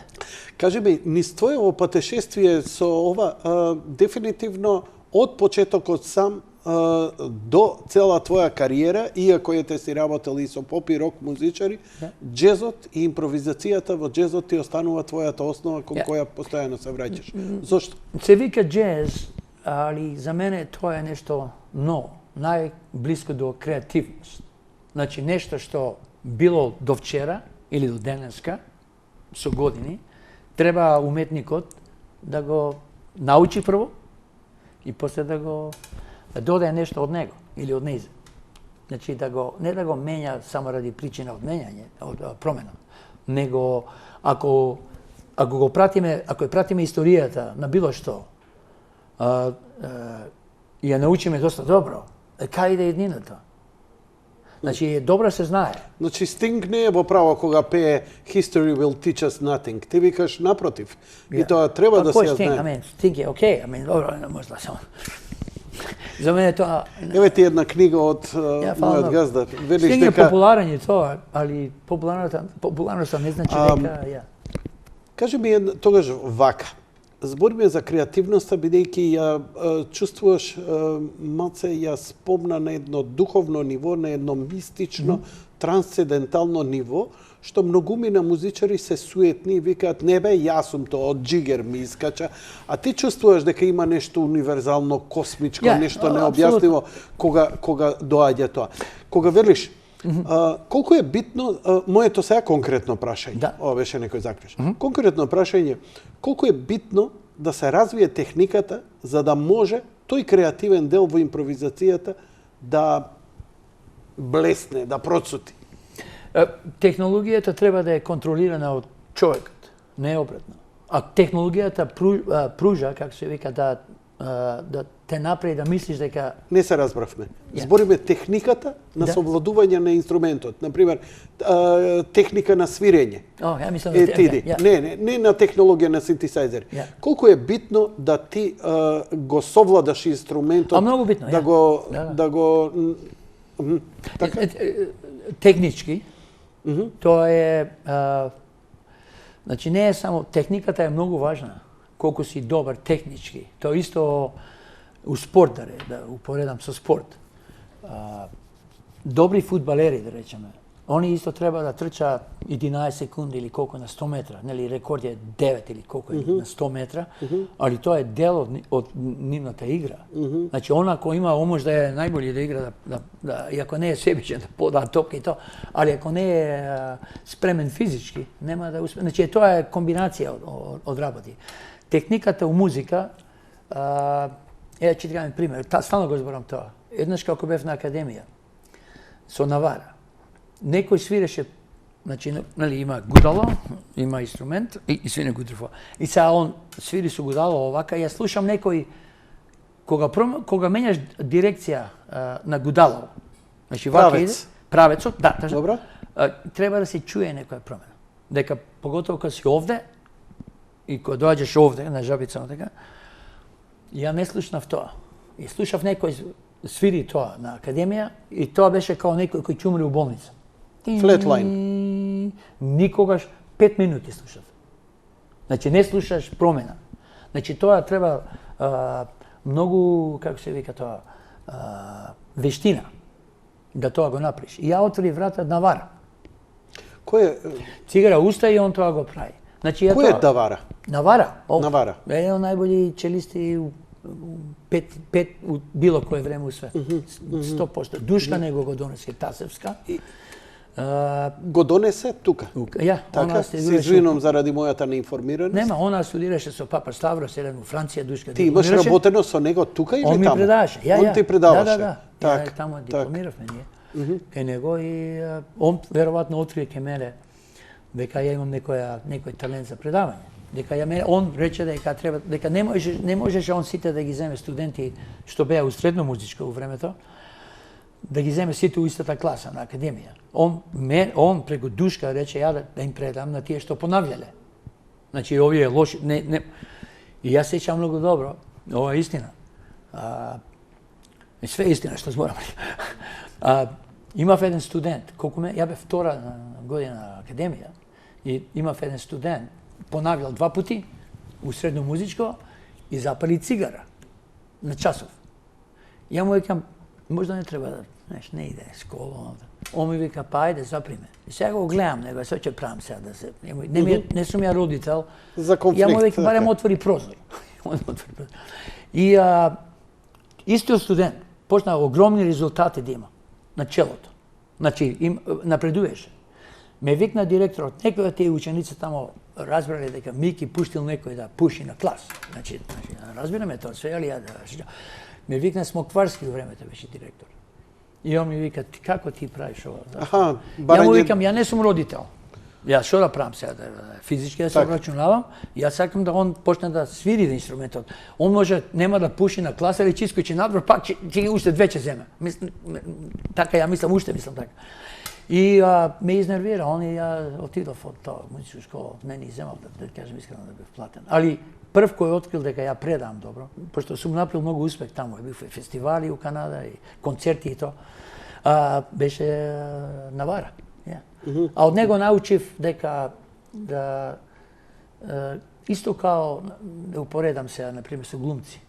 Speaker 1: Кажи ми, низ твоево патешествие со ова, дефинитивно од почетокот сам до цела твоја кариера, иако те си работел и со поп и рок музичари, джезот и импровизацијата во джезот ти останува твојата основа кон која постојано се враќаш. Зошто?
Speaker 2: Се вика джез, али за мене тоа е нешто ново. najblisko do kreativnost. Znači nešto što bilo do včera ili do deneska, su godini, treba umetnikot da go nauči prvo i poslije da dodaje nešto od njega ili od niza. Znači ne da go menja samo radi pričina od menjanja, od promjena, nego ako je pratime istorijata na bilo što, i ja nauči me dosta dobro, kaj ide jednina to? Znači, dobro se znaje.
Speaker 1: Znači, Sting не е во право кога пее History will teach us nothing. Ти викаш напротив. И тоа треба да се ја знае.
Speaker 2: Sting е окей, добро, можда само. За мене тоа...
Speaker 1: Еве ти една книга од мојот газда.
Speaker 2: Sting е популарен и тоа, али популарноста не значи дека...
Speaker 1: Кажи ми тогаш вака. Збориме за креативноста, бидејќи ја чувствуваш малце ја спомна на едно духовно ниво, на едно мистично, трансцендентално ниво, што многумина музичари се суетни и викаат, не бе, јас сум тоа, од джигер ми искача, а ти чувствуваш дека има нешто универзално, космичко, нешто необјаснимо кога доаѓа тоа. Кога велиш, колку е битно, моето сега конкретно прашање, ова беше некој заклjuč. Конкретно прашање, колку е битно да се развие техниката за да може тој креативен дел во импровизацијата да блесне, да процути?
Speaker 2: Технологијата треба да е контролирана од човекот, не е обратно. А технологијата пружа, како се вика, да те направи да мислиш дека...
Speaker 1: Не се разбравме. Збориме техниката на совладување на инструментот. Например, техника на свирење.
Speaker 2: Ја мислам
Speaker 1: да... Не на технологија на синтесайзер. Колку е битно да ти го совладаш инструментот...
Speaker 2: Многу битно,
Speaker 1: да го...
Speaker 2: Технички, тоа е... Значи, не е само... Техниката е многу важна. Колку си добар технички. Тоа исто у спорт, да упоредам со спорт. Добри фудбалери, да речеме, они исто треба да трчаат 11 секунди или колку на 100 метра. Нели, рекорд е 9 или колку е на 100 метра, али тоа е дел од нивната игра. Значи, он ако има омош да е најбољи да игра, и ако не е себичен да пода топка и тоа, али ако не е спремен физички, нема да успее. Значи, тоа е комбинација од работи. Техниката у музика, ќе ти кажам пример, стално го зборам тоа. Еднаш како бев на академија, со Навара, некој свиреше, значи, нали, има гудало, има инструмент и свине гудрифо. И сега он свири со гудало овака, ја слушам некој, кога менјаш дирекција на гудало, значи, вака иде, правецот, да,
Speaker 1: добро,
Speaker 2: треба да се чуе некоја промена. Дека, поготово кога си овде, и кога доаѓаш овде, на жабица, така, ја не слушнав тоа. И слушав некој свири тоа на академија и тоа беше као некој кој ќе умре у болница.
Speaker 1: Флетлайн.
Speaker 2: Никогаш 5 минути слушав. Значи не слушаш промена. Значи тоа треба многу, како се вика тоа, вештина да тоа го направиш. И ја отвори врата Навара.
Speaker 1: Кој е?
Speaker 2: Цигара уста и он тоа го прави. Значи,
Speaker 1: кој е Навара?
Speaker 2: Навара.
Speaker 1: Навара.
Speaker 2: Е од најбољи челисти пет у било кое време у свет. 100%. Душка него го донесе Тасевска.
Speaker 1: Го донесе тука?
Speaker 2: Ја.
Speaker 1: Така? Се извинувам заради мојата неинформираност.
Speaker 2: Нема, она студираше со Папа Ставрос, еден у Франција, Душка.
Speaker 1: Ти имаш работено со него тука или таму?
Speaker 2: Он ми предаваше.
Speaker 1: Он ти предаваше?
Speaker 2: Да. Ја таму дипломиравме ние. Кај него и он веројатно открие ке мене дека ја имам некој талент за предавање. Дека он рече дека треба, дека не можеше он сите да ги земе студенти што беа у средно музичко у времето, да ги земе сите у истата класа на академија. Он преку Душка рече ја да им предам на тие што понављале. Значи овие лоши и јас сеќам многу добро, ова е истина. Све е истина што зборам. Имав еден студент, ја бев втора година на академија, и имав еден студент, понавljал 2 пути у средно музичко и запали цигара на часов. Ја му викам, можда не треба да, знаеш, не иде школа. Он ми вика, па ајде, запри ме. И сега го гледам него, што ќе правам сега да се... Не сум ја родител.
Speaker 1: За конфликт.
Speaker 2: Ја му викам, барем отвори прозор. И истиот студент, почна огромни резултати да има на челото. Значи, напредуваше. Ме викна директорот, некои од тие ученици тамо разбрале дека Мики пуштил некој да пуши на клас. Значи разбираме тоа све, али ја да... Ме викна Смокварски во времето беше директор. И он ми вика, како ти правиш ова?
Speaker 1: Аха,
Speaker 2: ја му викам, ја не сум родител. Ја што да правам сега, физички да се обрачунавам, јас сакам да он почне да свири инструментот. Он може, нема да пуши на класа или ќе искочи надвор, пак ќе уште две ќе земе. Така ја мислам, уште мислам така. И ме изнервира, он и ја отидов од тоа музичка школа, не ни земал да кажем искрено да бев платен. Али прв кој открил дека ја предам добро, пошто сум направил многу успех таму, бив и фестивали у Канада и концерти и тоа, беше Навара. А од него научив дека да исто као да упоредам се на пример со глумци.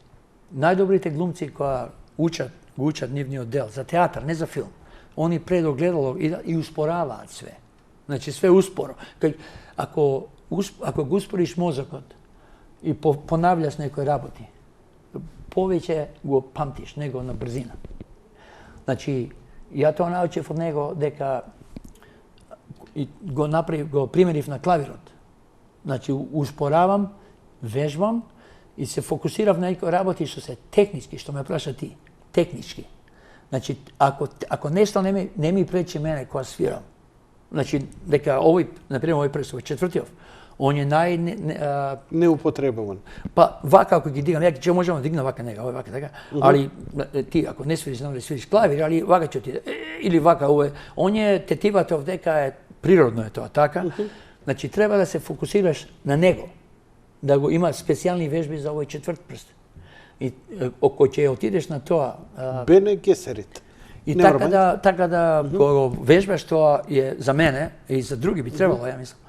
Speaker 2: Најдобрите глумци кои го учат нивниот дел за театар, не за филм. Они пред огледало и успораваат све. Значи све успоро. Ако го успориш мозокот и понављаш некои работи, повеќе го памтиш него на брзина. Значи, ја тоа научив од него дека и го примерив на клавирот. Значи, успоравам, вежбам и се фокусирав на некои работи што се технички, што ме праша ти, технички. Значи, ако нешто не ми пречи мене кога свирам, значи, дека овој, например, овој пресов, четвртиот, он е
Speaker 1: неупотребуван.
Speaker 2: Па, вака ако ги дигам, ќе можам да дигна вака нега, овој вака така, али ти ако не свириш, знам да свириш клавир, али вака ќе отиде, или вака, овој, он е тетивата овдека е природно е тоа, така? Значи, треба да се фокусираш на него, да го има специјални вежби за овој четврт прст. И ако ќе отидеш на тоа...
Speaker 1: Бене Гесерит.
Speaker 2: И така да го вежбаш, тоа е за мене и за други би требало, ја мислам.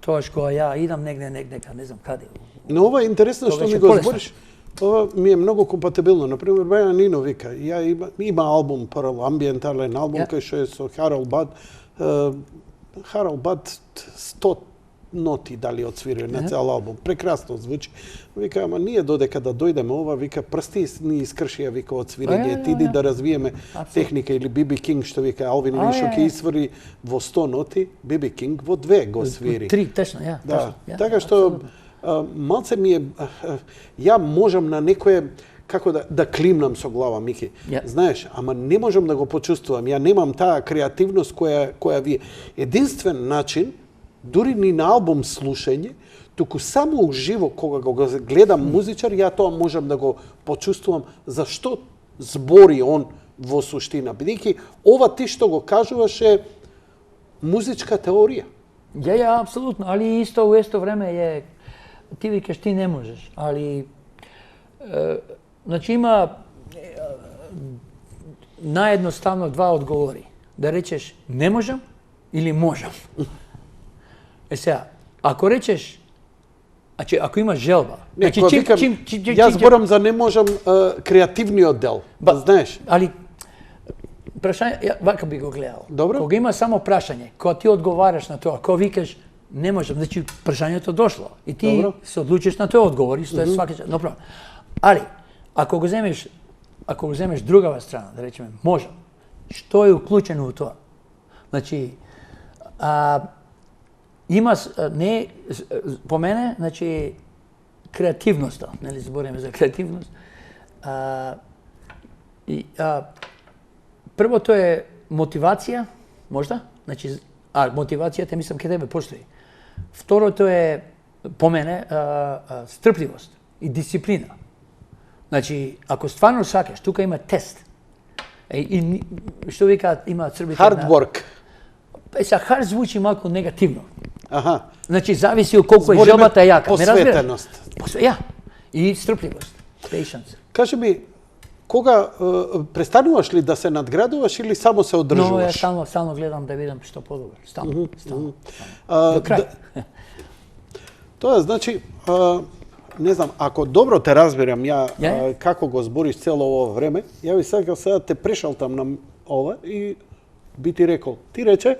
Speaker 2: Тоа што ја идам негде, не знам каде.
Speaker 1: Но ова е интересно што ми го збориш. Ова ми е многу компатибилно. Например, Бајан Нино вика, има албум Pearl, амбиентален албум, кај што е со Харалд Бад. Харалд Бад 100 ноти дали отсвирил на цел албум. Прекрасно звучи. Вика, ама ние додека да дојдеме ова, вика, прсти ни искршија, вика, од свирење. Тиди да развиеме техника или Биби Кинг, што вика, Алвин или што ќе свири во 100 ноти, Биби Кинг во 2 го свири.
Speaker 2: 3, течно, ја.
Speaker 1: Да, така што малце ми е, ја можам на некое, како да климнам со глава, Мики. Знаеш, ама не можам да го почувствувам. Ја немам таа креативност која ви е. Единствен начин, дури ни на албум слушање, туку само уживо кога го гледам музичар, ја тоа можам да го почувствувам зашто збори он во суштина. Бидејќи ова ти што го кажуваш е музичка теорија.
Speaker 2: Ја, апсолутно, али исто во исто време е ти викаш ти не можеш, али значи има наједноставно два одговори. Да речеш не можам или можам. Сега, ако речеш, значи ако имаш желба, значи
Speaker 1: јас зборам за не можам креативниот дел, знаеш.
Speaker 2: Али прашање, вака би го гледал.
Speaker 1: Добро.
Speaker 2: Кога има само прашање, кога ти одговараш на тоа, кога викаш не можам, значи прашањето дошло и ти се одлучиш на тој одговор и што е свака. Добро. Али ако го земеш другава страна, да речеме можам, што е уклучено во тоа? Значи има не по мене, значи креативноста, нели збориме за креативност. Првото е мотивација, можда? Значи мотивацијата мислам ке тебе постои. Второто е по мене стрпливост и дисциплина. Значи ако стварно сакаш, тука има тест. И што викаат има црбите
Speaker 1: hard work.
Speaker 2: Hard звучи малку негативно.
Speaker 1: Аха.
Speaker 2: Значи зависи од колку е желбата јака.
Speaker 1: Посветеност.
Speaker 2: Ја. И стрпливост. Patience.
Speaker 1: Кажи ми, кога престануваш ли да се надградуваш или само се одржуваш?
Speaker 2: Но, ја стално гледам да видам што подобро. Стално. До крај.
Speaker 1: Тоа значи, не знам, ако добро те разбирам како го збориш цело ова време, ја би сакал сега те прешалтам на ова и би ти рекол. Ти рече,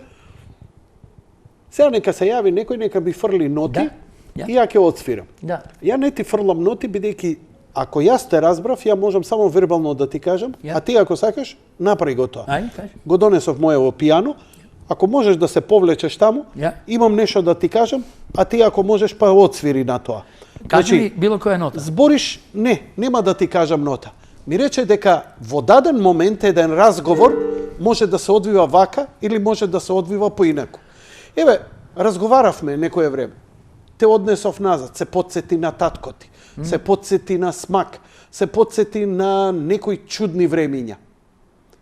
Speaker 1: сега нека се јави некој, нека би фрли ноти и ја ќе отсвирам.
Speaker 2: Да.
Speaker 1: Ја не ти фрлам ноти, бидејќи ако јас те разбрав, ја можам само вербално да ти кажам,
Speaker 2: Ја.
Speaker 1: а ти ако сакаш, направи го тоа.
Speaker 2: Ајде, кажи.
Speaker 1: Го донесов моево пијано, ако можеш да се повлечеш таму,
Speaker 2: Ја.
Speaker 1: имам нешто да ти кажам, а ти ако можеш па одсвири на тоа.
Speaker 2: Кажи ми било која нота.
Speaker 1: Збориш, нема да ти кажам нота. Ми рече дека во даден момент еден разговор може да се одвива вака или може да се одвива поинаку. Еве, разговаравме некое време. Те однесов назад, се потсети на татко ти, се потсети на смак, се потсети на некои чудни времиња.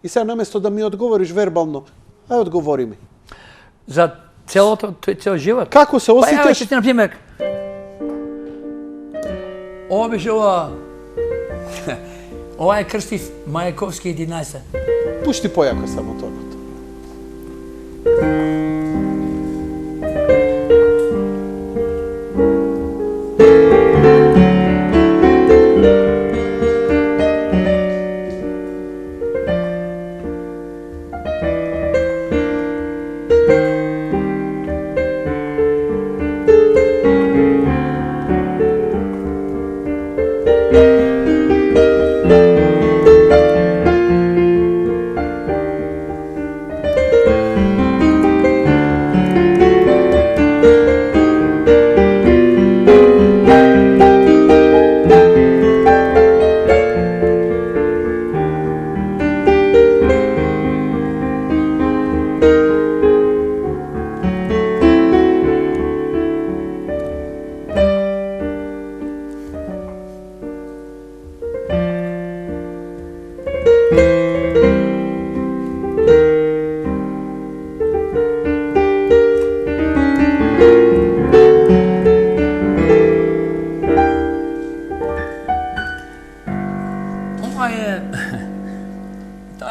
Speaker 1: И сега наместо да ми одговориш вербално, ај одговори ми.
Speaker 2: За цел живот.
Speaker 1: Како се
Speaker 2: Па ја
Speaker 1: осеќаш?
Speaker 2: ќе ти, например, ова беше ова... Ова е Крстив Мајаковски 11.
Speaker 1: Пушти појако само тоното.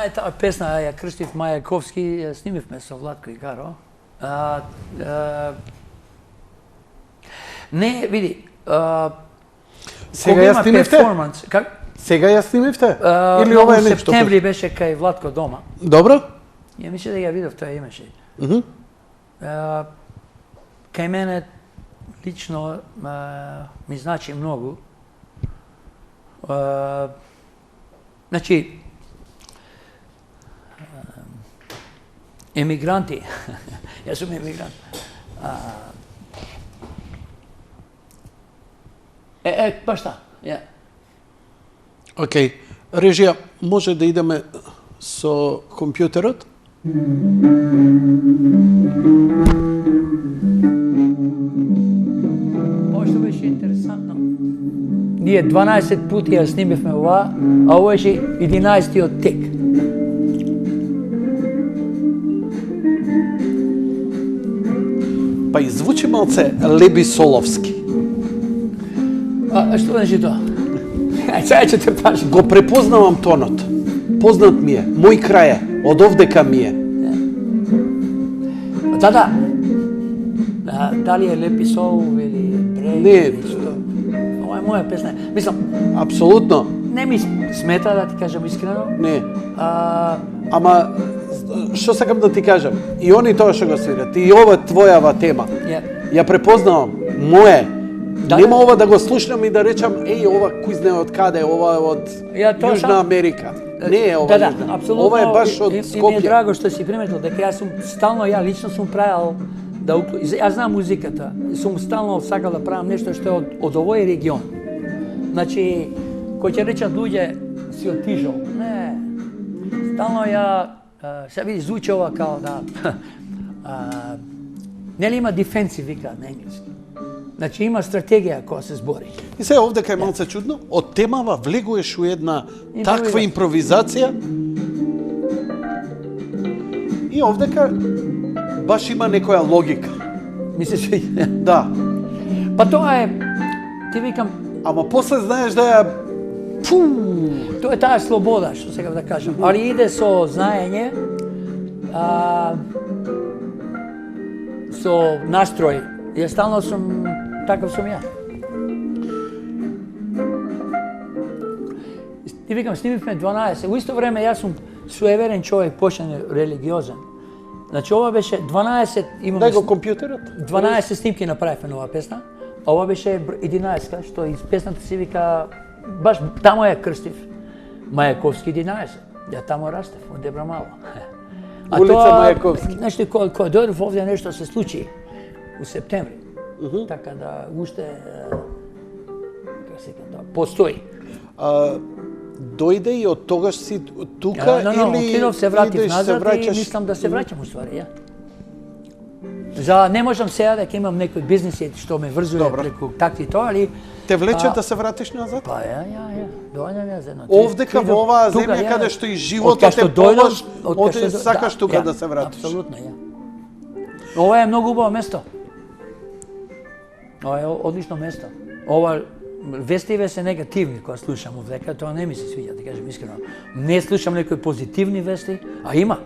Speaker 2: Таа песна ја Крстив Мајаковски ја снимивме со Владко и Каро. Не, види,
Speaker 1: Сега ја снимивте?
Speaker 2: перформанс,
Speaker 1: Сега ја снимивте? Или ова е нешто?
Speaker 2: септември беше кај Владко дома.
Speaker 1: Добро?
Speaker 2: Ја мисля да ја видов, тоа имаше.
Speaker 1: Мгм.
Speaker 2: Кај мене лично ми значи многу. Значи, емигранти, јас сум емигрант. Баш та, ја.
Speaker 1: Океј. Режија, може да идеме со компјутерот?
Speaker 2: Ова што беше интересантно. Ние 12 пати ја снимивме ова, а ова беше 11-тиот тек.
Speaker 1: Па и звучи малце Леби Соловски.
Speaker 2: Што значи тоа? Сега ќе те пашам.
Speaker 1: Го препознавам тонот. Познат ми е. Мој крај е. Од овдека ми е.
Speaker 2: Да. Дали е Лепи Сол или Бреј?
Speaker 1: Не.
Speaker 2: или што? Ова е моја песна. Мислам,
Speaker 1: Апсолутно.
Speaker 2: не ми смета да ти кажам искрено.
Speaker 1: Не.
Speaker 2: А,
Speaker 1: Ама, што сакам да ти кажам? И они тоа што го свират. И ова твојава тема. Ја препознавам. Мое.
Speaker 2: Да.
Speaker 1: Нема ова да го слушнам и да речам, еј, ова кој знае од каде, ова е од
Speaker 2: Ја тоа
Speaker 1: Јужна
Speaker 2: сам-
Speaker 1: Америка. Не е ова Јужна.
Speaker 2: апсолутно.
Speaker 1: Ова е баш од
Speaker 2: И ми е
Speaker 1: Скопје.
Speaker 2: драго што си приметил дека јас сум стално, ја лично сум правил да јас знам музиката. Сум стално сакал да правам нешто што е од овој регион. Значи, кој ќе речат луѓе си отишол. Не. Стално ја се види звучи ова као да нели има дефенсив викаат на енглески. Значи има стратегија која се збори.
Speaker 1: И се овдека е малце чудно, од темава влегуваш у една таква
Speaker 2: Импровизација.
Speaker 1: импровизација и овдека баш има некоја логика.
Speaker 2: Мислиш,
Speaker 1: Да.
Speaker 2: па тоа е, ти викам,
Speaker 1: Ама после знаеш да ја...
Speaker 2: тоа е таа слобода, што сега да кажам. Али иде со знаење, со настрој. Ја стално сум, таков сум ја. Ти викам, снимивме 12. У исто време јас сум суеверен човек, почнен религиозен. Значи ова беше 12, имаме
Speaker 1: Дај го компјутерот.
Speaker 2: 12 снимки направивме на оваа песна, а ова беше 11, што и песната се вика баш тамо ја крстив. Мајаковски 11. Ја тамо растев, од Дебра Мала.
Speaker 1: Улица Мајаковски.
Speaker 2: Нешто кој дојдов овде нешто се случи у септември. Така да уште постои.
Speaker 1: Дојде и од тогаш си тука или
Speaker 2: отидов, се вратив
Speaker 1: идеш,
Speaker 2: назад
Speaker 1: враќаш...
Speaker 2: и мислам да се враќам уствари, За не можам сега дека имам некој бизнес што ме врзува преку такви тоа, али
Speaker 1: те влече да се вратиш назад?
Speaker 2: Па доаѓам ја за едно.
Speaker 1: Овдека во оваа земја каде што и животот е полош, сакаш тука да се вратиш.
Speaker 2: Апсолутно, Ова е многу убаво место. Ова е одлично место. Ова вестиве се негативни кога слушам овдека, тоа не ми се свиѓа, да кажем искрено. Не слушам некои позитивни вести, а има.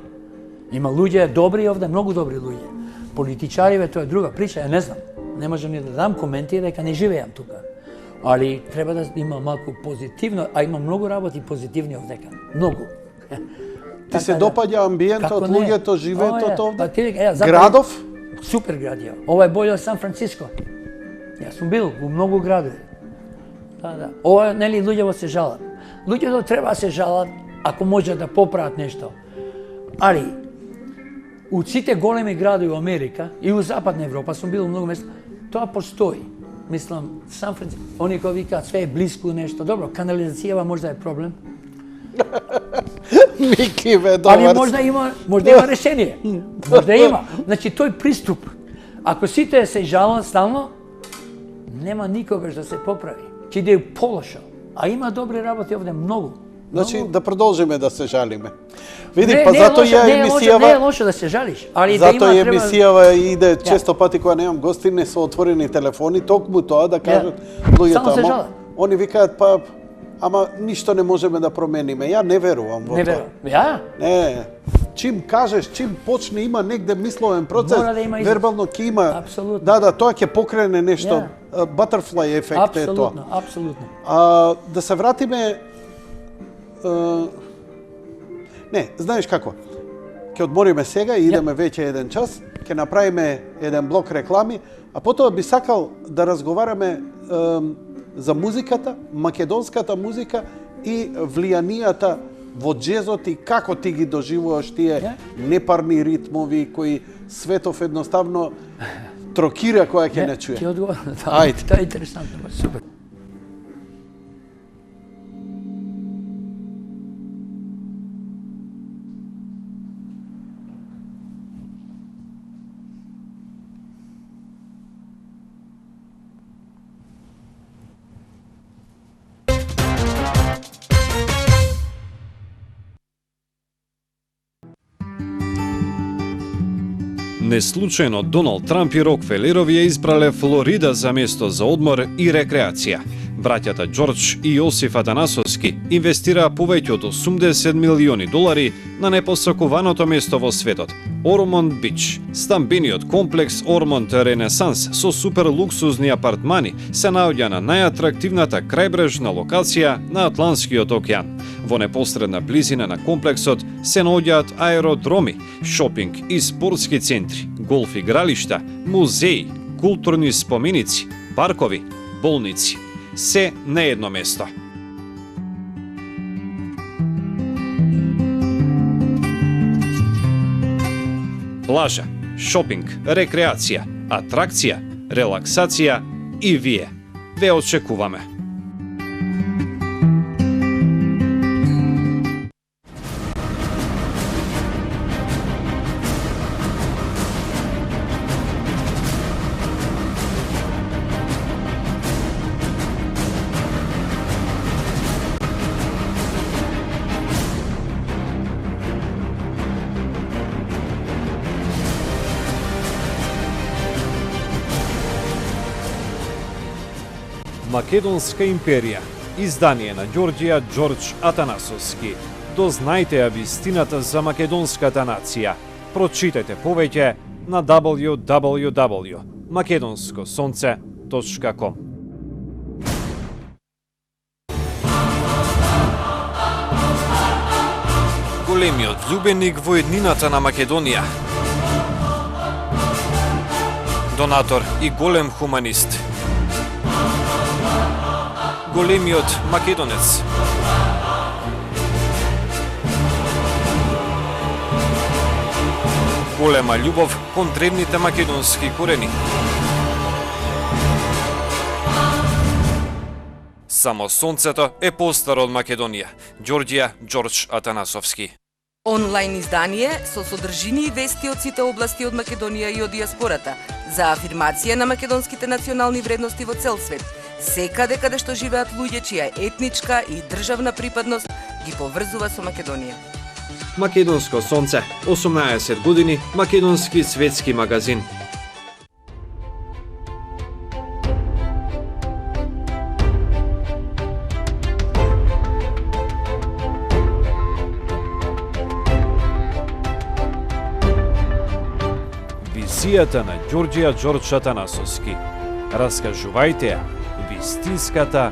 Speaker 2: Има луѓе добри овде, многу добри луѓе. Политичариве, тоа е друга прича, ја не знам. Не можам ни да дам коменти дека не живеам тука. Али треба да има малку позитивно, а има многу работи позитивни овдека. Многу.
Speaker 1: Ти се допаѓа амбиентот, луѓето, живеетот овде?
Speaker 2: Па,
Speaker 1: Градов?
Speaker 2: Супер град ја. Ова е боље од Сан Франциско. Јас сум бил во многу градови. Ова, нели, луѓето се жалат. Луѓето треба да се жалат ако може да поправат нешто. Али, у сите големи градови во Америка и у Западна Европа, сум бил у многу места, тоа постои. Мислам, Сан Франциско, они кои викаат све е близко нешто. Добро, канализацијава можда е проблем.
Speaker 1: Мики, бе, добар.
Speaker 2: Али можда има решение. Можда има. Значи, тој приступ, ако сите се жалат стално, нема никогаш да се поправи. Ќе иде полошо. А има добри работи овде многу.
Speaker 1: Значи, да продолжиме да се жалиме. Види, па затоа ја емисијава...
Speaker 2: Не е лошо да се жалиш, али да има...
Speaker 1: Затоа емисијава иде често пати кога немам гостини со отворени телефони, токму тоа да кажат луѓето, ама они викаат, па, ама ништо не можеме да промениме. Ја не верувам во тоа.
Speaker 2: Не верувам.
Speaker 1: Не. Чим кажеш, чим почне има негде мисловен процес, вербално ќе има...
Speaker 2: Апсолутно.
Speaker 1: Да, тоа ќе покрене нешто. Butterfly ефект е тоа.
Speaker 2: Апсолутно.
Speaker 1: Да се вратиме... Не, знаеш како? Ќе одмориме сега и идеме веќе еден час, ќе направиме еден блок реклами, а потоа би сакал да разговараме за музиката, македонската музика и влијанијата во джезот и како ти ги доживуваш тие непарни ритмови кои светов едноставно трокира кога ќе не чуе.
Speaker 2: Ќе одговорам.
Speaker 1: Ајде.
Speaker 2: Тоа е интересантно, супер.
Speaker 3: Неслучајно Доналд Трамп и Рокфелеров ја избрале Флорида за место за одмор и рекреација. Браќата Џорџ и Јосиф Атанасовски инвестираа повеќе од $80 милиони на непосакуваното место во светот – Ормонд Бич. Стамбениот комплекс Ормонд Ренесанс со супер луксузни апартмани се наоѓа на најатрактивната крајбрежна локација на Атлантскиот океан. Во непосредна близина на комплексот се наоѓаат аеродроми, шопинг и спортски центри, голф игралишта, музеи, културни споменици, паркови, болници. Се на едно место. Плажа, шопинг, рекреација, атракција, релаксација и вие. Ве очекуваме. Македонска империја, издание на Ѓорѓија Џорџ Атанасовски. Дознајте ја вистината за македонската нација. Прочитете повеќе на www.makedonskosonce.com. Големиот љубеник во еднината на Македонија. Донатор и голем хуманист. големиот македонец. Голема љубов кон древните македонски корени. Само сонцето е постаро од Македонија. Ѓорѓија Ѓорџ Атанасовски.
Speaker 4: Онлайн издание со содржини и вести од сите области од Македонија и од диаспората за афирмација на македонските национални вредности во цел свет, секаде каде што живеат луѓе чија етничка и државна припадност ги поврзува со Македонија.
Speaker 3: Македонско сонце, 18 години, македонски светски магазин. Визијата на Ѓорѓија Ѓорџ Атанасовски. Раскажувајте ја вистинската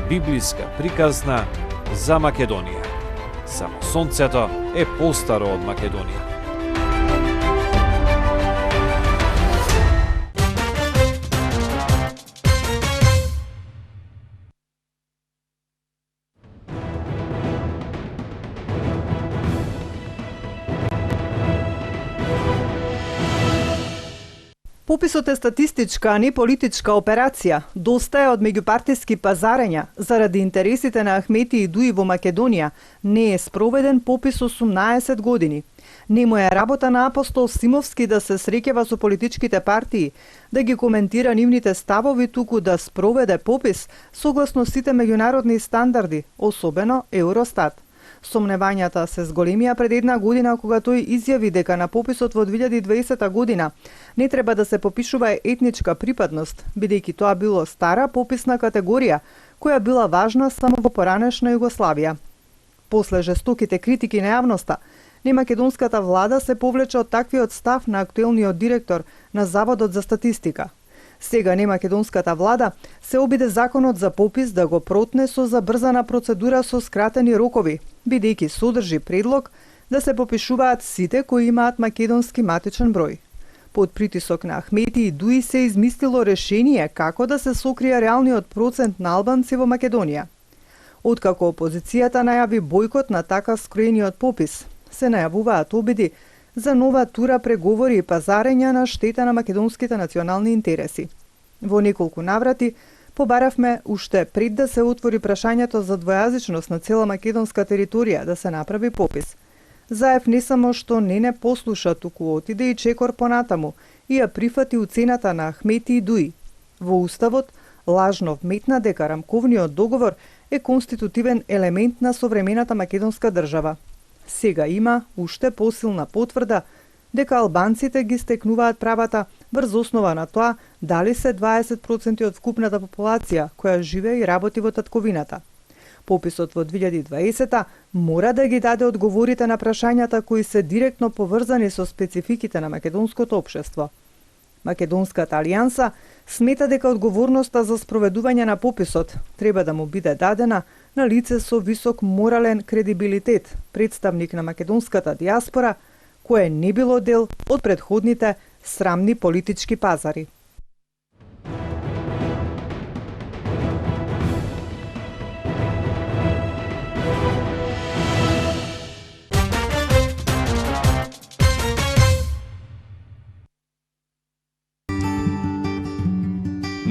Speaker 3: библиска приказна за Македонија. Само сонцето е постаро од Македонија.
Speaker 5: Пописот е статистичка, а не политичка операција. Доста е од меѓупартиски пазарења. Заради интересите на Ахмети и Дуи во Македонија, не е спроведен попис 18 години. Нему е работа на Апостол Симовски да се среќава со политичките партии, да ги коментира нивните ставови, туку да спроведе попис согласно сите меѓународни стандарди, особено Евростат. Сомневањата се зголемија пред една година кога тој изјави дека на пописот во 2020 година не треба да се попишува етничка припадност, бидејќи тоа било стара пописна категорија која била важна само во поранешна Југославија. После жестоките критики на јавноста, немакедонската влада се повлече од таквиот став на актуелниот директор на Заводот за статистика. Сега немакедонската влада се обиде законот за попис да го протне со забрзана процедура со скратени рокови, бидејќи содржи предлог да се попишуваат сите кои имаат македонски матичен број. Под притисок на Ахмети и Дуи се измислило решение како да се сокрие реалниот процент на албанци во Македонија. Откако опозицијата најави бојкот на така скроениот попис, се најавуваат обиди за нова тура преговори и пазарења на штета на македонските национални интереси. Во неколку наврати побаравме уште пред да се отвори прашањето за двојазичност на цела македонска територија да се направи попис. Заев не само што не послуша, туку отиде и чекор понатаму и ја прифати уцената на Ахмети и Дуи. Во Уставот лажно вметна дека рамковниот договор е конститутивен елемент на современата македонска држава. Сега има уште посилна потврда дека албанците ги стекнуваат правата врз основа на тоа дали се 20% од вкупната популација која живее и работи во татковината. Пописот во 2020 мора да ги даде одговорите на прашањата кои се директно поврзани со спецификите на македонското општество. Македонската алијанса смета дека одговорноста за спроведување на пописот треба да му биде дадена на лице со висок морален кредибилитет, представник на македонската диаспора, кое не било дел од претходните срамни политички пазари.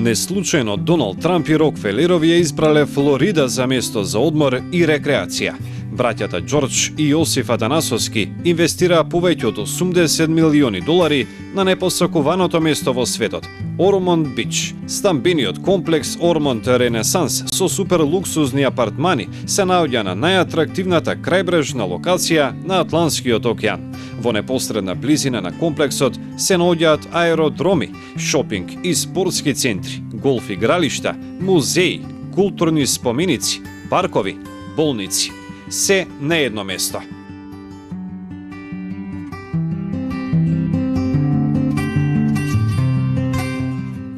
Speaker 3: Неслучајно Доналд Трамп и Рокфелерови ја избрале Флорида за место за одмор и рекреација. Браќата Ѓорџ и Јосиф Атанасовски инвестираа повеќе од 80 милиони долари на непосакуваното место во светот – Ормонд Бич. Стамбениот комплекс Ормонд Ренесанс со супер луксузни апартмани се наоѓа на најатрактивната крајбрежна локација на Атлантскиот океан. Во непосредна близина на комплексот се наоѓаат аеродроми, шопинг и спортски центри, голф игралишта, музеи, културни споменици, паркови, болници. Се на едно место.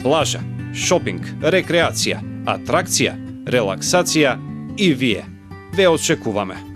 Speaker 3: Плажа, шопинг, рекреација, атракција, релаксација и вие. Ве очекуваме.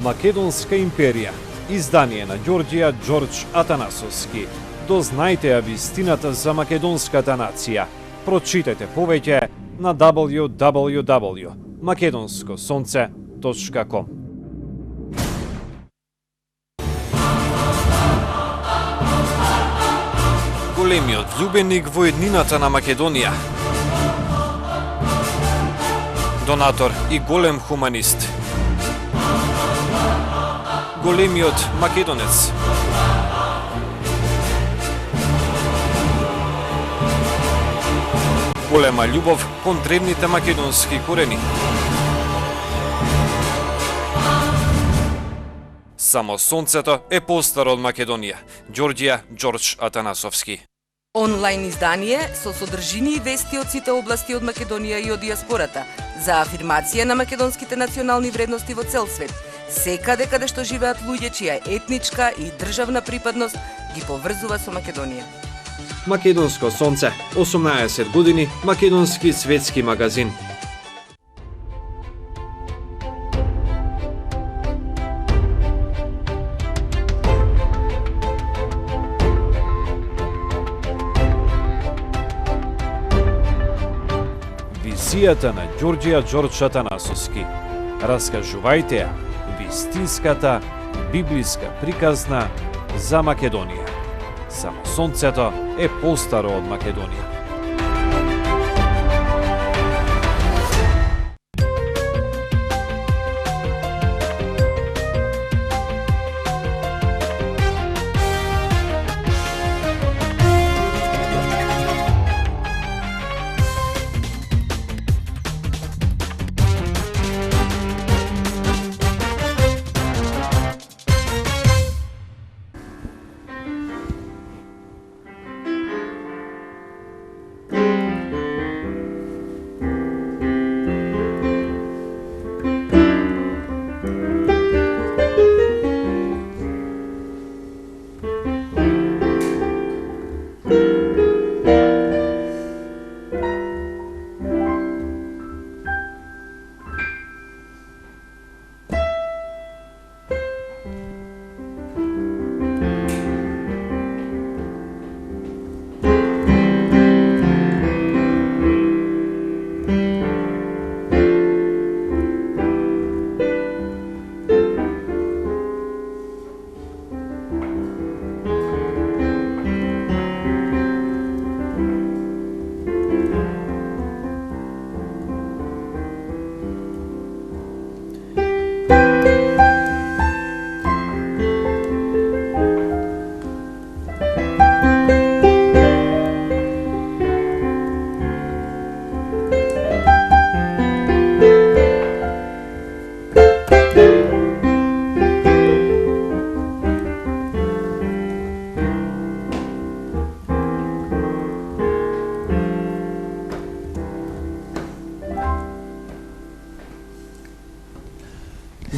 Speaker 3: Македонска империја. Издание на Ѓорѓија Ѓорđ Атанасовски. Дознајте ја вистината за македонската нација. Прочитајте повеќе на www.makedonskosonce.com. Големиот љубеник во еднината на Македонија. Донатор и голем хуманист. Големиот македонец. Голема љубов кон древните македонски корени. Само сонцето е постаро од Македонија. Ѓорѓија Ѓорđ Атанасовски.
Speaker 4: Онлайн издание со содржини и вести од сите области од Македонија и од диаспората за афирмација на македонските национални вредности во цел свет. Секаде каде што живеат луѓе чија етничка и државна припадност ги поврзува со Македонија.
Speaker 3: Македонско сонце, 18 години, македонски светски магазин. Визијата на Ѓорđija Ѓорđ Атанасовски. Раскажувајте ја вистинската библиска приказна за Македонија. Само сонцето е постаро од Македонија.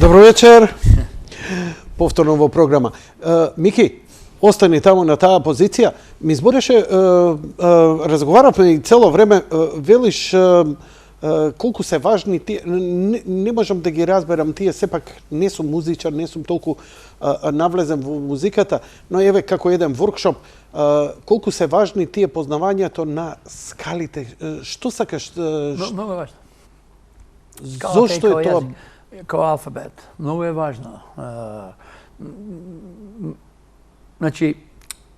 Speaker 1: Добро вечер. Повторно во програма. Мики, остани таму на таа позиција. Ми збореше, разговаравме и цело време, велиш колку се важни тие, не можам да ги разберам тие, сепак не сум музичар, не сум толку навлезен во музиката, но еве како еден воркшоп, колку се важни тие познавањето на скалите. Што сакаш?
Speaker 2: Многу е важно.
Speaker 1: Зошто е тоа?
Speaker 2: Као алфабет. Многу е важно. Значи,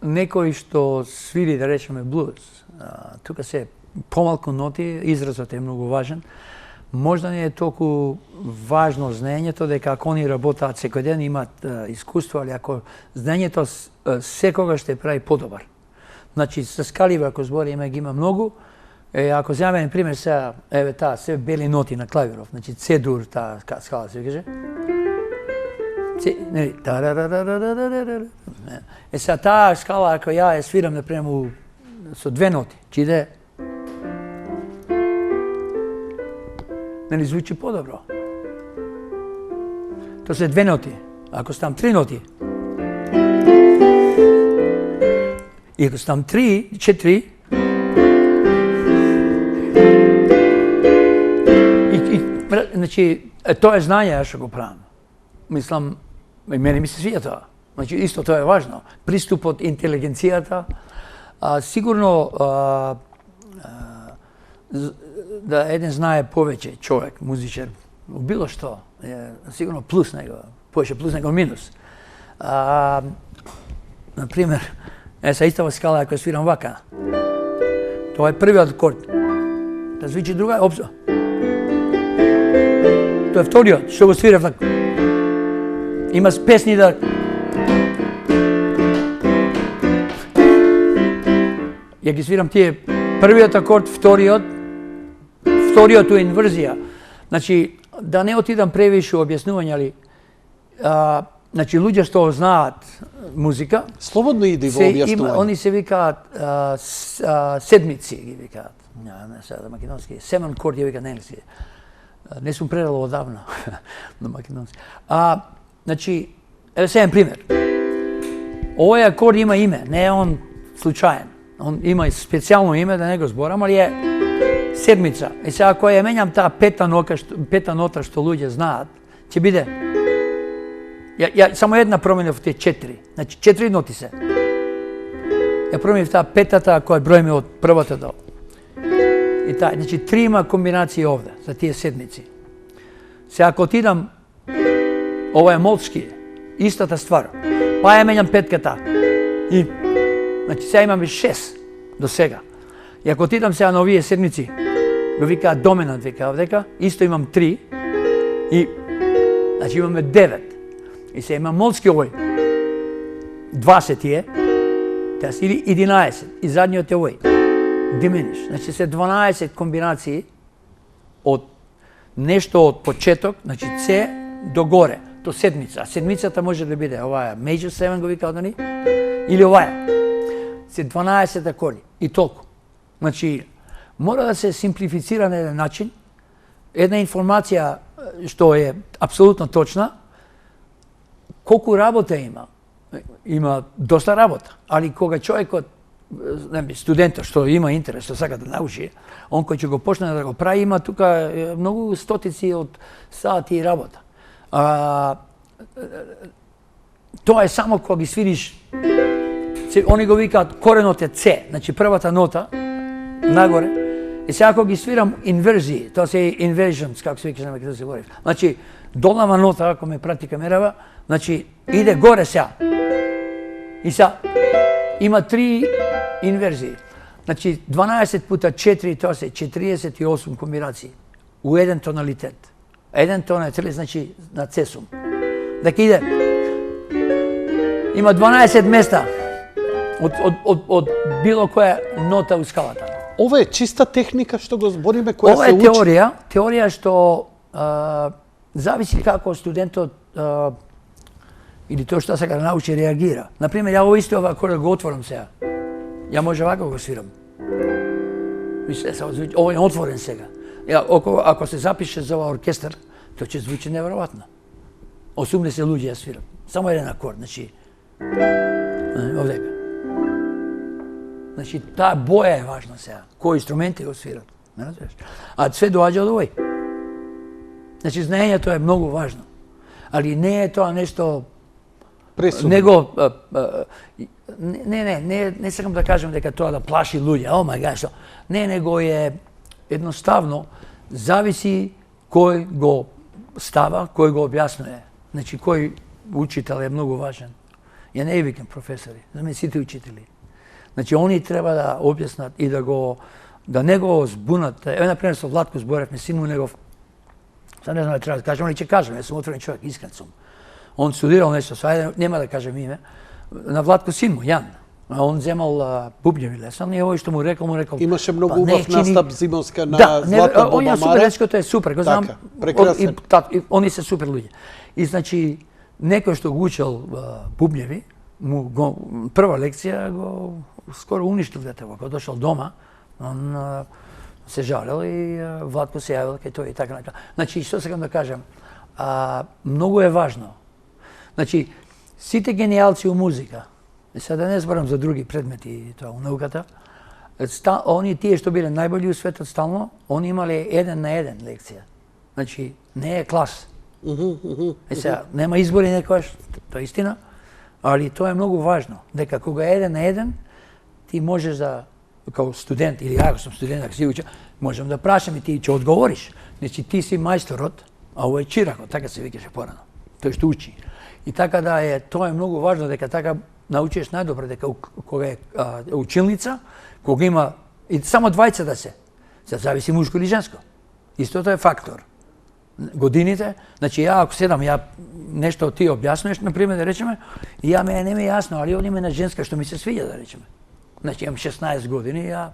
Speaker 2: некој што свири, да речеме, блуз, тука се помалку ноти, изразот е многу важен. Можда не е толку важно знаењето, дека ако они работаат секој ден, имаат искуство, али ако знаењето секогаш те прави подобар. Значи, со скаливе, ако збориме, ги има многу. Ако земеме пример сега, еве таа, се бели ноти на клавиров, значи C-дур, таа скала се каже. Сега таа скала, ако ја ја свирам, например, со две ноти, че иде, нели звучи подобро. То се две ноти. Ако ставам три ноти, и ако ставам три, четири, значи, тоа е знање, ја што го правам. мислам, и мене ми се свија тоа. Значи, исто тоа е важно. Приступот, интелигенцијата, сигурно да еден знае повеќе човек, музичар, било што, сигурно плюс него, повеќе плюс него минус. Например, са истава скала ако свирам вака. Тоа е првиот акорд. Да звучи друга, опсо. Тоа е вториот, што го свирав така. Има песни да... Ја ги свирам тие првиот акорд, вториот у инверзија. Значи, да не отидам превише објаснување, али значи, луѓе што знаат музика,
Speaker 1: Слободно иди во објаснување.
Speaker 2: Они се викаат седмици, ги викаат. Не сега македонски. Семен корд ја викаат на енглески. Не сум предал одавна на македонски. Значи, еве сега пример. Овој акорд има име, не е он случаен. Он има специјално име, да не го зборам, али е седмица. И сега ако ја менјам таа пета нота што луѓе знаат, ќе биде ја само една променев тие 4. Значи 4 ноти се. Ја променев таа петата која броиме од првата до. И таа, значи 3 има комбинации овде за тие седмици. Сега ако отидам, ова е молски, истата ствар. Па ја менјам петката. И значи сега имаме 6 до сега. И ако отидам сега на овие седмици, го викаат доменант, вика овдека, исто имам 3 и значи имаме 9. И се има молски овој. 20 е, или 11. И задниот е овој. Diminish. Значи се 12 комбинации од нешто од почеток, значи С до горе, до седмица. Седмицата може да биде оваа major 7 го викаат они, или оваа. Се 12 акорди и толку. Значи мора да се симплифицира на еден начин. Една информација што е апсолутно точна, колку работа има. Има доста работа, али кога човекот, студентот што има интерес, што сака да научи, он кој ќе го почне да го прави, има тука многу стотици од сати работа. Тоа е само кога ги свириш, они го викаат коренот е С, значи првата нота, нагоре, и сега кога ги свирам инверзии, тоа се inversions, како се вика, да се говори. Значи, долнава нота, ако ме прати камерава, значи, иде горе сега. И сега, има 3 инверзии. Значи, 12 пута 4, тоа се 48 комбинации. У еден тоналитет. Еден тон е 3, значи, на цесум. Дека иде. Има 12 места од било која нота у скалата.
Speaker 1: Ова е чиста техника што го збориме, која
Speaker 2: ова
Speaker 1: се учи.
Speaker 2: Ова е теорија што зависи како студентот или тоа што сака да научи реагира. Например, ја ово исто кога го отворам сега. Ја може вака го свирам. Ова е отворен сега. Ако се запише за ова оркестар, тоа ќе звучи неверојатно. 80 луѓе ја свирам. Само еден акорд, значи. Овдека. Значи, таа боја е важна сега. Кои инструменти го свират. Не разбираш? А све доаѓа од овој. Значи, знаењето е многу важно. Али не е тоа нешто...
Speaker 1: Пресудно.
Speaker 2: Него... Не сакам да кажам дека тоа да плаши луѓе. О, мај гад, што? Не, него е едноставно, зависи кој го става, кој го објаснува. Значи, кој учител е многу важен. Ја не викам професори, за мен сите учители. Значи, они треба да објаснат и да не го збунат. Еве, например, со Владко зборевме, син му негов, сега не знам да треба да кажам, али ќе кажам, јас сум отворен човек, искрен сум. Он студирал нешто, сега нема да кажем име, на Владко син му, Јан. Он земал бубњеви лесон и овој што му рекол.
Speaker 1: Имаше многу убав настап зимовска на Златна Бобамара.
Speaker 2: Он е супер, лечкото е супер, го знам.
Speaker 1: Прекрасен.
Speaker 2: Они се супер луѓе. И значи, некој што го учел бубњеви, прва лекција го скоро уништил детево. Кога дошол дома, он се жалел и Владко се јавил кај тој и така натаму. Значи, што сакам да кажам, многу е важно. Значи, сите гениалци у музика, и сега да не зборам за други предмети тоа у науката, они тие што биле најболи у светот стално, они имале 1 на 1 лекција. Значи, не е клас. Сега, нема избори некојаш, тоа е истина, али тоа е многу важно, дека кога е 1-1, ти можеш да, као студент, или ако сум студент, ако си уча, можем да прашам и ти ќе одговориш. Значи ти си мајсторот, а овој е чиракот, така се викаше порано. Тој што учи. И така да е, тоа е многу важно, дека така научиш најдобро, дека кога е училница, кога има и само двајца да се зависи мушко или женско. Истото е фактор. Годините, значи ја ако седам, ја нешто ти објаснуваш, например, да речеме, и ја не ми е јасно, али одиме на женска што ми се свиѓа, да речеме. Значи имам 16 години, ја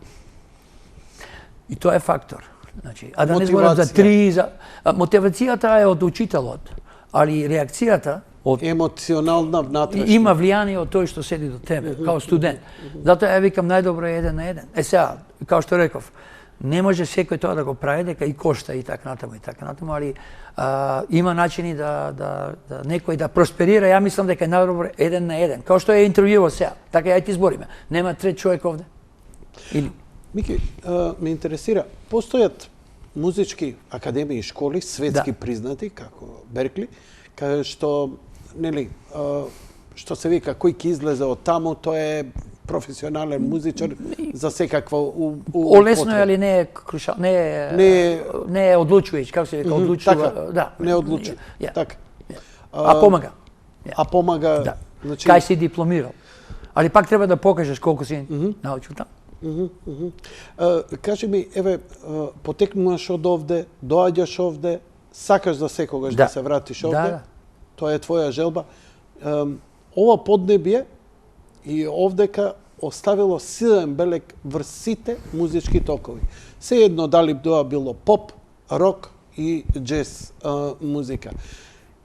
Speaker 2: и тоа е фактор. Значи, а да не зборам за 3, мотивацијата е од учителот, али реакцијата од
Speaker 1: емоционална внатрешна.
Speaker 2: Има влијание од тој што седи до тебе, као студент. Затоа ја викам најдобро е 1-1. Сега, као што реков, не може секој тоа да го прави, дека и кошта и така натаму, али има начини да некој да просперира. Ја мислам дека е најдобро 1-1. Као што е интервјуо сега, така ја ти збориме. Нема трет човек овде. Или
Speaker 1: Мики, ме интересира, постојат музички академии и школи, светски признати, како Беркли, кај што, нели, што се вика, кој ќе излезе од таму, тој е професионален музичар за секаква
Speaker 2: олесно е, али не е крушал, не е одлучувајќ, како се вика, одлучува,
Speaker 1: така,
Speaker 2: да.
Speaker 1: Не одлучува, така.
Speaker 2: А помага.
Speaker 1: А помага,
Speaker 2: да.
Speaker 1: Значи,
Speaker 2: кај си дипломирал. Али пак треба да покажеш колку си научил таму.
Speaker 1: Кажи ми, еве, потекнуваш од овде, доаѓаш овде, сакаш за секогаш да се вратиш овде, тоа е твоја желба. Ова поднебие и овдека оставило силен белег врз сите музички токови. Сеедно дали тоа било поп, рок и джез музика.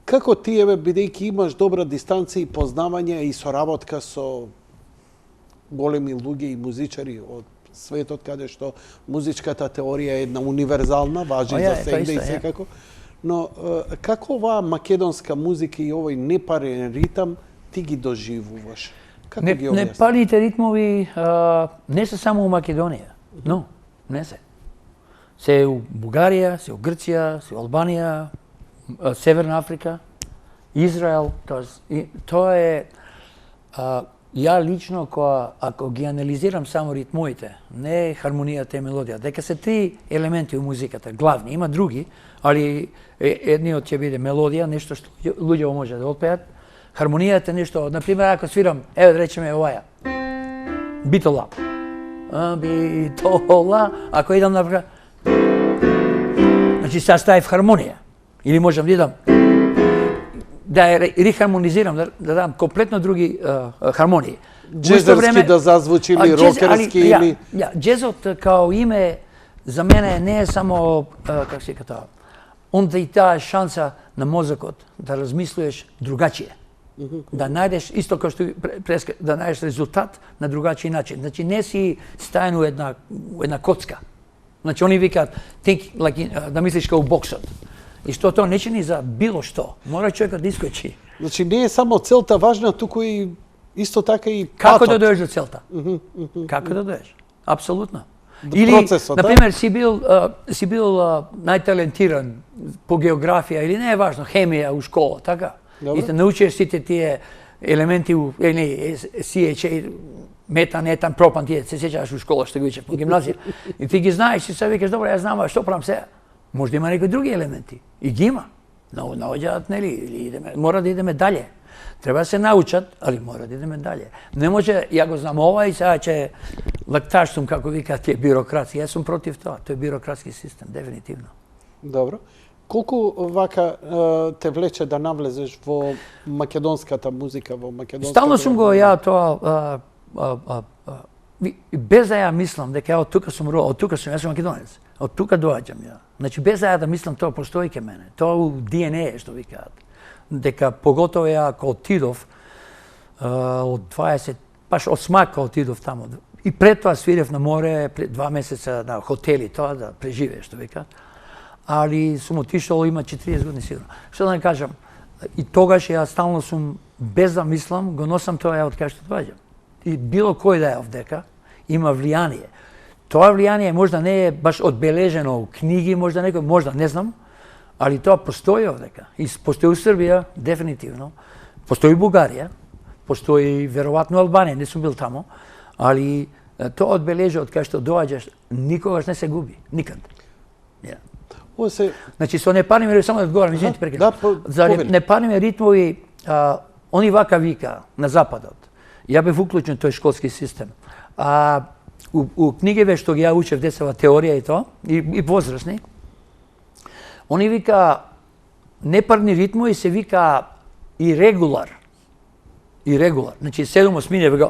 Speaker 1: Како ти, еве, бидејќи имаш добра дистанција и познавање и соработка со големи луѓе и музичари од светот, каде што музичката теорија е една универзална, важи за сегде и секако. Но како оваа македонска музика и овој непарен ритам ти ги доживуваш? Како ги објасни?
Speaker 2: Непарените ритмови не се само у Македонија, но не се. Се у Бугарија, се у Грција, се у Албанија, Северна Африка, Израел, тоа е ја лично, ако ги анализирам само ритмоите, не хармонијата и мелодија, дека се 3 елементи у музиката, главни, има други, али едниот ќе биде мелодија, нешто што луѓе може да отпеат, хармонијата нешто, например, ако свирам, еве да речеме оваја, битола, битола, ако идам например, значи сега ставив хармонија, или можам да идам, да ја рехармонизирам, да дадам комплетно други хармонии.
Speaker 1: Джезерски да зазвучи или рокерски или...
Speaker 2: Джезот као име за мене не е само, како се ката, он да и таа шанса на мозокот да размислуваш другачие. Да најдеш, исто како што да најдеш резултат на другачи начин. Значи не си стаен у една коцка. Значи они викаат, да мислиш као боксот. И што тоа не чини за било што. Мора човекот да искочи.
Speaker 1: Значи не е само целта важна, туку и исто така и патот.
Speaker 2: Како да дојдеш до целта? Како да дојдеш? Апсолутно. Или, например, си бил најталентиран по географија, или не е важно, хемија у школа, така? И те научиш сите тие елементи, CH, метан, етан, пропан, тие се сеќаваш у школа што ги учев по гимназија. И ти ги знаеш и се викаш, добро, ја знам, што правам сега? Може да има некои други елементи. И ги има. Наоѓаат, нели, мора да идеме дале. Треба да се научат, али мора да идеме дале. Не може, ја го знам ова и сега ќе лакташ сум, како викаат тие бирократски. Јас сум против тоа. Тој е бирократски систем, дефинитивно.
Speaker 1: Добро. Колку вака те влече да навлезеш во македонската музика, во македонската...
Speaker 2: Стално сум го ја тоа, без да ја мислам дека ја од тука сум роден, од тука сум, јас сум македонец. Од тука доаѓам ја. Значи без да мислам тоа постои ке мене. Тоа у ДНЕ што викаат. Дека поготово ја кога отидов од 20, баш од смак отидов таму. И пред тоа свирев на море 2 месеца на хотели, тоа да преживееш што викаат. Али сум отишол има 40 години сигурно. Што да кажам, и тогаш ја стално сум без да мислам, го носам тоа ја од кај што доаѓам. И било кој да е овдека има влијание. Тоа влијание можда не е баш одбележено у книги, можда некој, можда, не знам, ali to postoji ovdeka. I postoji u Srbija, definitivno. Postoji u Bugarija, postoji verovatno u Albaniji, nisam bil tamo, ali to odbeleže od kada što dođeš, nikogaš ne se gubi, nikad. Znači, so neparnimi, samo da odgovoram, izvinite prekidam. Za neparnimi ritmovi, oni vaka vika na zapadot. Ja bih uključen to je školski sistem. U knjigeve što ja učem, desava teorija i to, i возрастni, oni vika, neparni ritmovi se vika irregular. Irregular. Znači, 7/8 ga.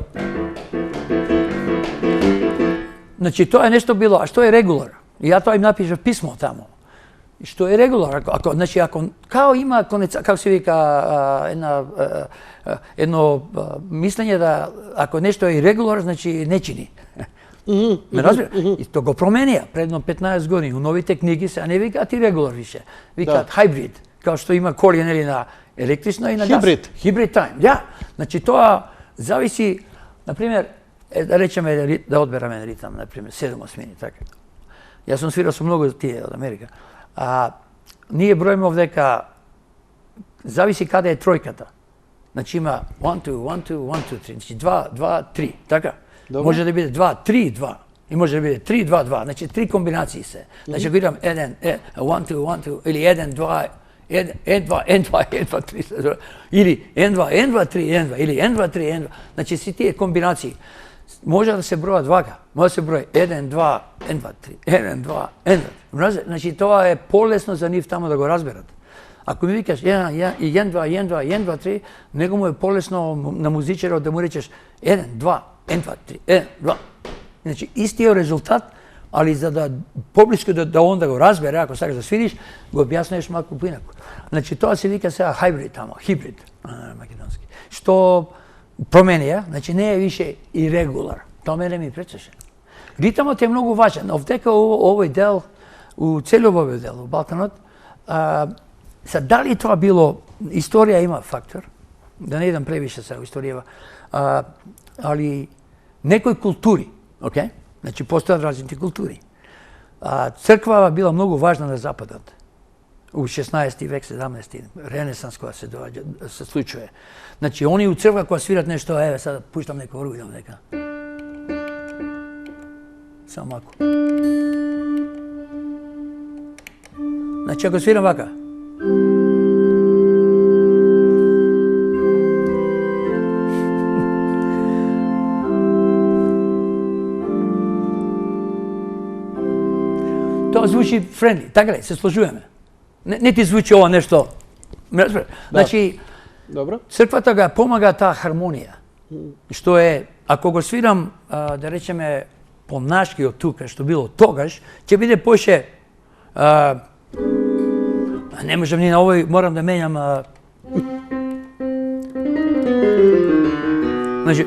Speaker 2: Znači, to je nešto bilo, a što je regular? Ja to im napišem pismo tamo. Što je regular? Znači, kao ima, kako se vika, jedno mišljenje da ako nešto je irregular, znači ne čini. Me razumiješ? I to go promenija. Predno 15 godina u novite knjigi se, a ne vika ti regular više. Vika hybrid, kao što ima korijen ili na električno i na gas.
Speaker 1: Hybrid.
Speaker 2: Hybrid time, ja. Znači, to zavisi, na primjer, da rečem da odbera mene ritam, na primjer, 7/8, tako. Ja sam svirao su mnogo tije od Amerika. Nije brojimo ovdeka, zavisi kada je trojkata. Znači ima 1, 2, 1, 2, 1, 2, 3. Znači 2, 2, 3, tako? Može da bude 2, 3, 2. I može da bude 3, 2, 2. Znači 3 kombinacije se. Znači ako idem 1, 2, 1, 2, ili 1, 2, N2, N2, N2, 3, ili N2, N2, 3, N2, ili N2, 3, N2. Znači svi tije kombinacije. Može da se broja dvaga, može da se broja 1, 2, N2, 3, 1, 2, N2. Znači to je polesno za njih tamo da go razberate. Ako mi vikaš 1, 2, 1, 2, 1, 2, 3, nego mu je polesno na muzičaru da mu rečeš 1, 2, N2, 3, 1, 2. Znači isti je rezultat, ali za da poblisko da onda go razbere, ako sada da sviriš, go objasnuješ malo inaku. Znači to se vika sada hybrid tamo, hibrid, makedonski. Što promenija, znači ne je više irregular. To mene mi prečeše. Ritamo te je mnogo važan. Ovdeka u ovoj del, u cijelom ovoj delu, u Balkanot, sad da li to bilo, istorija ima faktor, da ne idem previše sa istorijeva, ali nekoj kulturi, ok? Znači postoje različite kulturi. Crkva bila mnogo važna na zapadot. U 16. vek, 17. renesans koja se događa, se slučuje. Znači, oni u crkva koja svirat nešto, evo sad puštam neko ruju neka. Samo ovako. Znači, ako sviram ovaka. To zvuči friendly, tako da se složujeme. Ne ti zvuči ovo nešto. Znači, crkva toga pomaga ta harmonija. Što je, ako go sviram, da rečeme, po naški od tuka, što bilo togaš, će biti poše, ne možem ni na ovoj, moram da menjam, znači,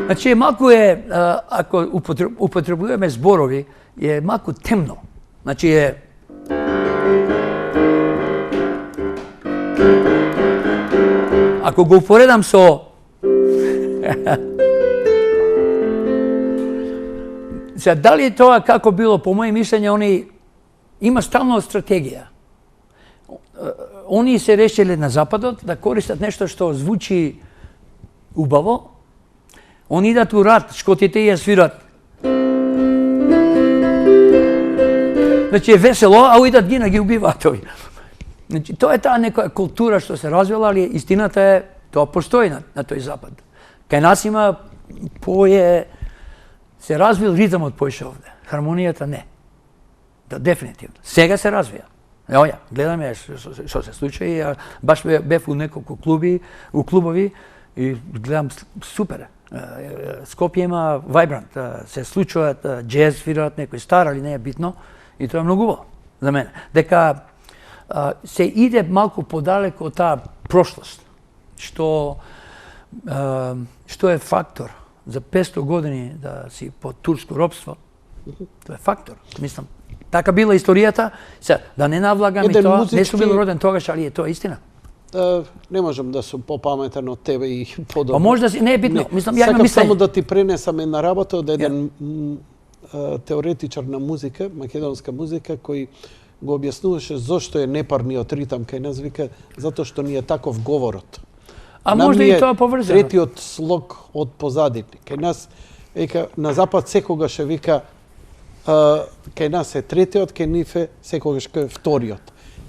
Speaker 2: znači, malko je, ako upotrebujeme zborovi, je malko temno. Znači je... Ako go uporedam so... Sad, da li je to kako bilo, po mojem mišljenju, oni ima stalno strategija. Oni se rešili na zapadot da koristat nešto što zvuči ubavo. Oni idat u rat, škotite i svirat. Znači je veselo, a idat gina gi ubivatovi. Znači to je ta neka kultura što se razvila, ali istinata je, to postoji na toj zapad. Kaj nas ima poje, se razvil ritam od pojše ovde. Harmonijata ne. Da, definitivno. Sega se razvija. Evo ja, gledam je što se slučaje, ja baš bef u nekoliko klubovi i gledam super. Skopje ima Vibrant, se slučuje jazz svirat, neko je star, ali ne je bitno i to je mnogo za mene. Deka se ide malko podaleko od ta prošlost, što je faktor za 500 godini da si pod tursko ropstvo, to je faktor. Mislim, taka bila istorijata, da ne navlagam i to, ne su bilo roden togaš, ali je to istina.
Speaker 1: ne možem da sam popametan od tebe i podobno.
Speaker 2: Pa možda si, ne je bitno. Mislim, ja imam
Speaker 1: Сакам
Speaker 2: mišljenje.
Speaker 1: само да ти пренесам една работа од еден теоретичар на музика, македонска музика, кој го објаснуваше зошто е непарниот ритам кај нас, вика, затоа што ни е таков говорот.
Speaker 2: А
Speaker 1: Нам
Speaker 2: можда
Speaker 1: ни
Speaker 2: и
Speaker 1: е
Speaker 2: тоа поврзано.
Speaker 1: третиот слог од позадини. Кај нас, вика, на запад секогаш е, вика, кај нас е третиот, кај нив е секогаш кај вториот.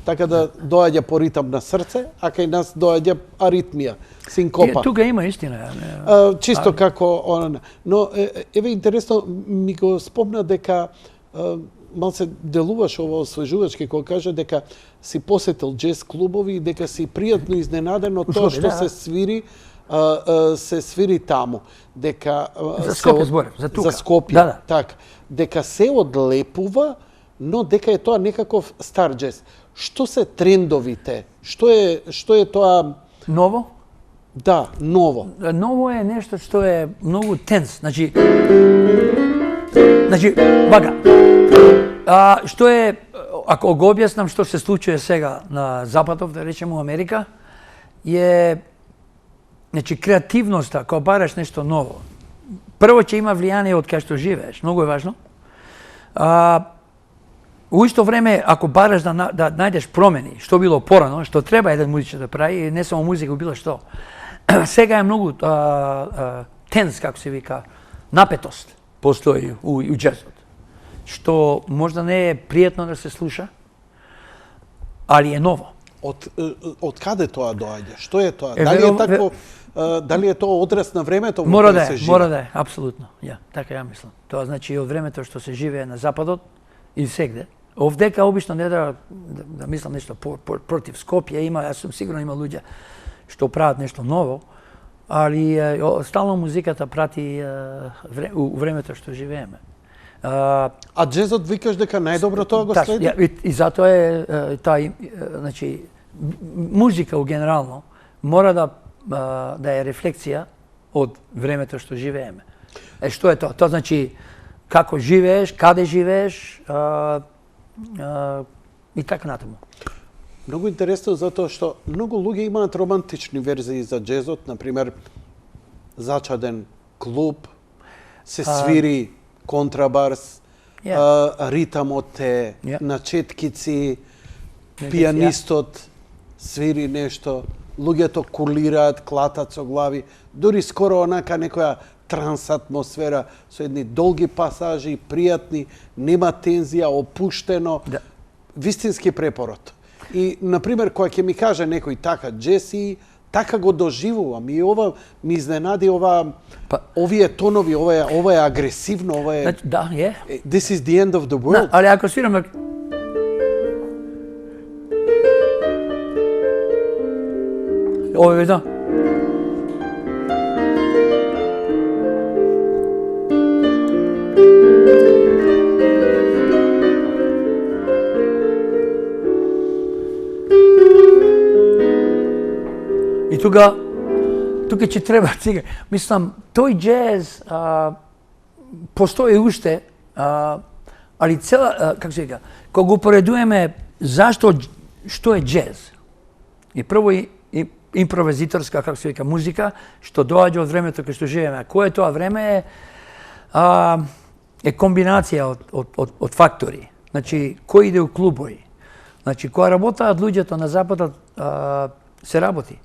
Speaker 1: Така да доаѓа по ритам на срце, а кај нас доаѓа аритмија, синкопа.
Speaker 2: Тука има истина.
Speaker 1: Чисто како она. Но еве интересно ми го спомна дека малце делуваш ово освежувачки кога каже дека си посетил джез клубови и дека си пријатно изненаден од тоа што се свири таму. Дека
Speaker 2: За Скопје зборев, за тука.
Speaker 1: За Скопје,
Speaker 2: Да.
Speaker 1: така. Дека се одлепува, но дека е тоа некаков стар джез. Што се трендовите? Што е тоа?
Speaker 2: Ново?
Speaker 1: Да, ново.
Speaker 2: Ново е нешто што е многу тенс. Значи, вака. Што е, ако го објаснам што се случува сега на Западов, да речеме у Америка, е значи креативноста, кога бараш нешто ново. Прво ќе има влијание од кај што живееш, многу е важно. У исто време, ако бараш да најдеш промени, што било порано, што треба еден музичар да прави, не само музика, било што. Сега е многу тенс, како се вика, напетост постои у джезот. Што можда не е пријатно да се слуша, али е ново.
Speaker 1: Од каде тоа доаѓа? Што е тоа? Дали е такво, дали е тоа одраз на времето во кое се живее?
Speaker 2: Мора да е, апсолутно. Ја, така ја мислам. Тоа значи од времето што се живее на западот и сегде. Овдека обично не да мислам нешто против Скопје, јас сум сигурно има луѓе што прават нешто ново, али стално музиката прати у времето што живееме.
Speaker 1: А джезот викаш дека најдобро тоа го следи?
Speaker 2: И затоа е таа, значи, музика генерално мора да е рефлексија од времето што живееме. Што е тоа? Тоа значи како живееш, каде живееш и така натаму.
Speaker 1: Многу интересно затоа што многу луѓе имаат романтични верзии за джезот, например зачаден клуб, се свири контрабарс, ритамот е на четкици, пијанистот свири нешто, луѓето кулираат, клатат со глави, дури скоро онака некоја транс атмосфера со едни долги пасажи, пријатни, нема тензија, опуштено, вистински препорот. И, например, кога ќе ми каже некој така, джеси, така го доживувам и ова ми изненади, овие тонови, ова е агресивно, ова е...
Speaker 2: Да, е.
Speaker 1: This is the end of the world.
Speaker 2: Али ако свираме... Ова е, да. И тука ќе треба сега. Мислам, тој джез постои уште, али цела, како се вика, кога го поредуваме што е джез. И прво импровизиторска, како се вика, музика, што доаѓа од времето кога што живееме. Кое е тоа време е комбинација од фактори. Значи, кој иде у клубови. Значи, кога работаат луѓето на западот, се работи.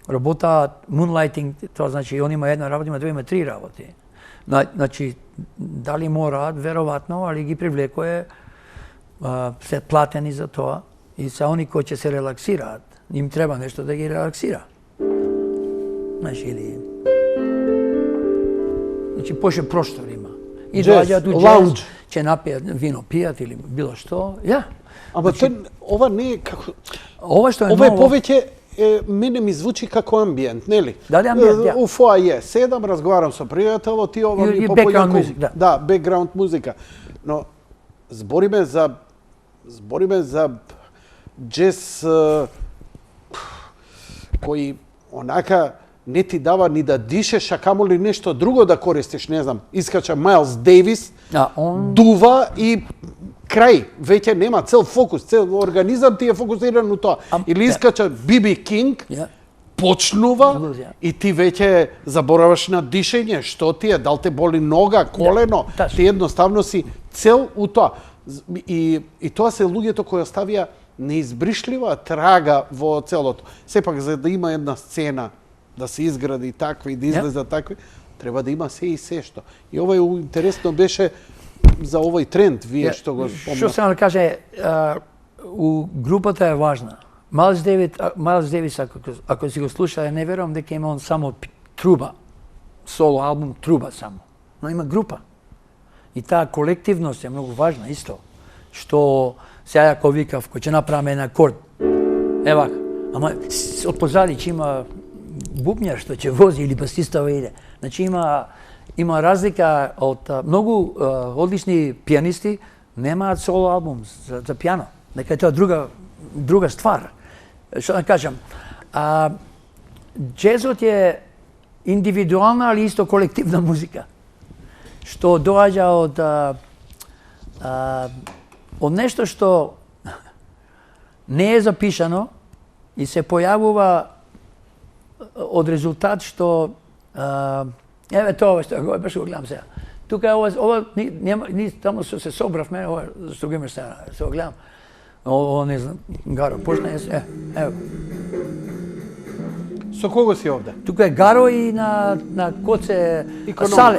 Speaker 2: Работаат moonlighting, тоа значи он има една работа, има две, има три работи. Значи, дали мораат, веројатно, али ги привлекува, се платени за тоа и се они кои ќе се релаксираат, им треба нешто да ги релаксира. Значи, или... Значи, поше простор има. И доаѓаат у джез, ќе напијат вино, пијат или било што,
Speaker 1: Ама ова не е како...
Speaker 2: Ова што е
Speaker 1: ново... Ова е повеќе, мене ми звучи како амбиент, нели?
Speaker 2: Дали амбиент,
Speaker 1: У фоаје, седам, разговарам со пријателот, ти ова ми
Speaker 2: бекграунд музика.
Speaker 1: Да, бекграунд музика. Но збориме за джез кој онака не ти дава ни да дишеш, а камоли нешто друго да користиш, не знам, искача Майлз Дейвис, дува и крај, веќе нема цел фокус, цел организам ти е фокусиран у тоа. Или искача Биби Кинг, почнува и ти веќе забораваш на дишење, што ти е, дал те боли нога, колено, ти едноставно си цел у тоа. И тоа се луѓето кои оставија неизбришлива трага во целото. Сепак, за да има една сцена, да се изгради таква и да излезат такви, треба да има се и се што. И ова е интересно беше за овој тренд, вие што го спомнате.
Speaker 2: Што сам да каже, у групата е важна. Майлс Дейвис, ако си го слуша, не верувам дека има он само труба, соло албум труба само. Но има група. И таа колективност е многу важна исто. Што сега ако викав, кој ќе направиме на акорд, евак, ама од позади ќе има бубњар што ќе вози или басистава иде. Значи има разлика од многу одлични пианисти немаат соло албум за пиано. Дека е тоа друга ствар. Што да кажам, джезот е индивидуална, али исто колективна музика. Што доаѓа од нешто што не е запишано и се појавува од резултат што еве тоа што го беше го гледам сега. Тука ова ние таму се собравме, ова што го имаш сега, се го гледам. Ова не знам, Гаро, почна ево.
Speaker 1: Со кого си овде?
Speaker 2: Тука е Гаро и на Коце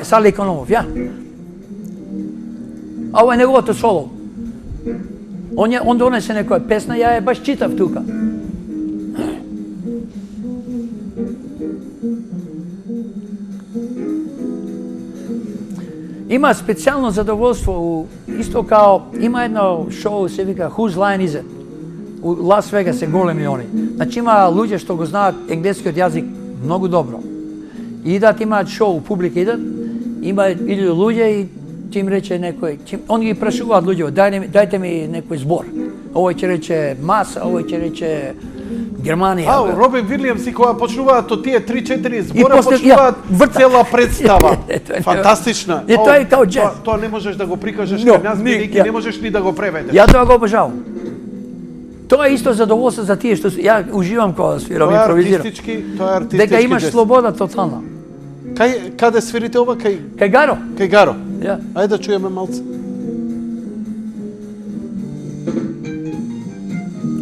Speaker 2: Сале Икономов, ја. А ова е неговото соло. Он донесе некоја песна, ја е баш читав тука. Има специјално задоволство, исто као, има едно шоу, се вика Whose Line Is It? У Лас Вегас е големи они. Значи има луѓе што го знаат енглескиот јазик многу добро. И идат, имаат шоу, публика идат, идат луѓе и ќе им рече некој, он ги прашуваат луѓе, дајте ми некој збор. Овој ќе рече Маса, овој ќе рече Германија.
Speaker 1: Робин Вилијамс и кога почнуваат од тие 3-4 збора, почнуваат цела представа. Фантастична.
Speaker 2: Тоа е као джез.
Speaker 1: Тоа не можеш да го прикажеш кај нас, бидејќи не можеш ни да го преведеш.
Speaker 2: Ја тоа го обожавам. Тоа е исто задоволство за тие што ја уживам кога свирам, импровизирам.
Speaker 1: Тоа е артистички.
Speaker 2: Дека имаш слобода тотална.
Speaker 1: Каде свирите ова?
Speaker 2: Кај Гаро.
Speaker 1: Кај Гаро.
Speaker 2: Ја.
Speaker 1: Ајде да чуеме малце.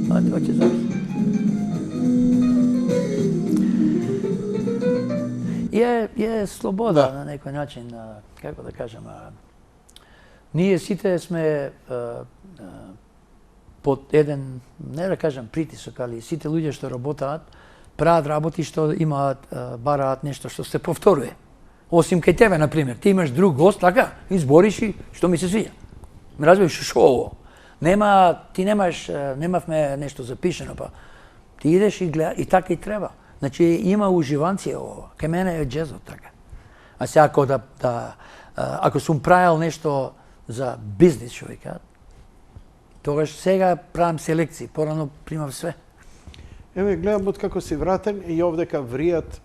Speaker 2: Тоа ќе зависи. Е слобода на некој начин, како да кажам. Ние сите сме под еден, не да кажам притисок, али сите луѓе што работаат, прават работи што имаат, бараат нешто што се повторува. Осим кај тебе, например, ти имаш друг гост, така, избориш и што ми се свиѓа. Ме разбираш шо ово. Ти немавме нешто запишено, па ти идеш и гледаш, и така и треба. Значи има уживанција ова. Кај мене е джезот така. А сега ако сум правил нешто за бизнис, што викаат, тогаш сега правам селекции, порано примав све.
Speaker 1: Еве гледам од како си вратен и овдека вријат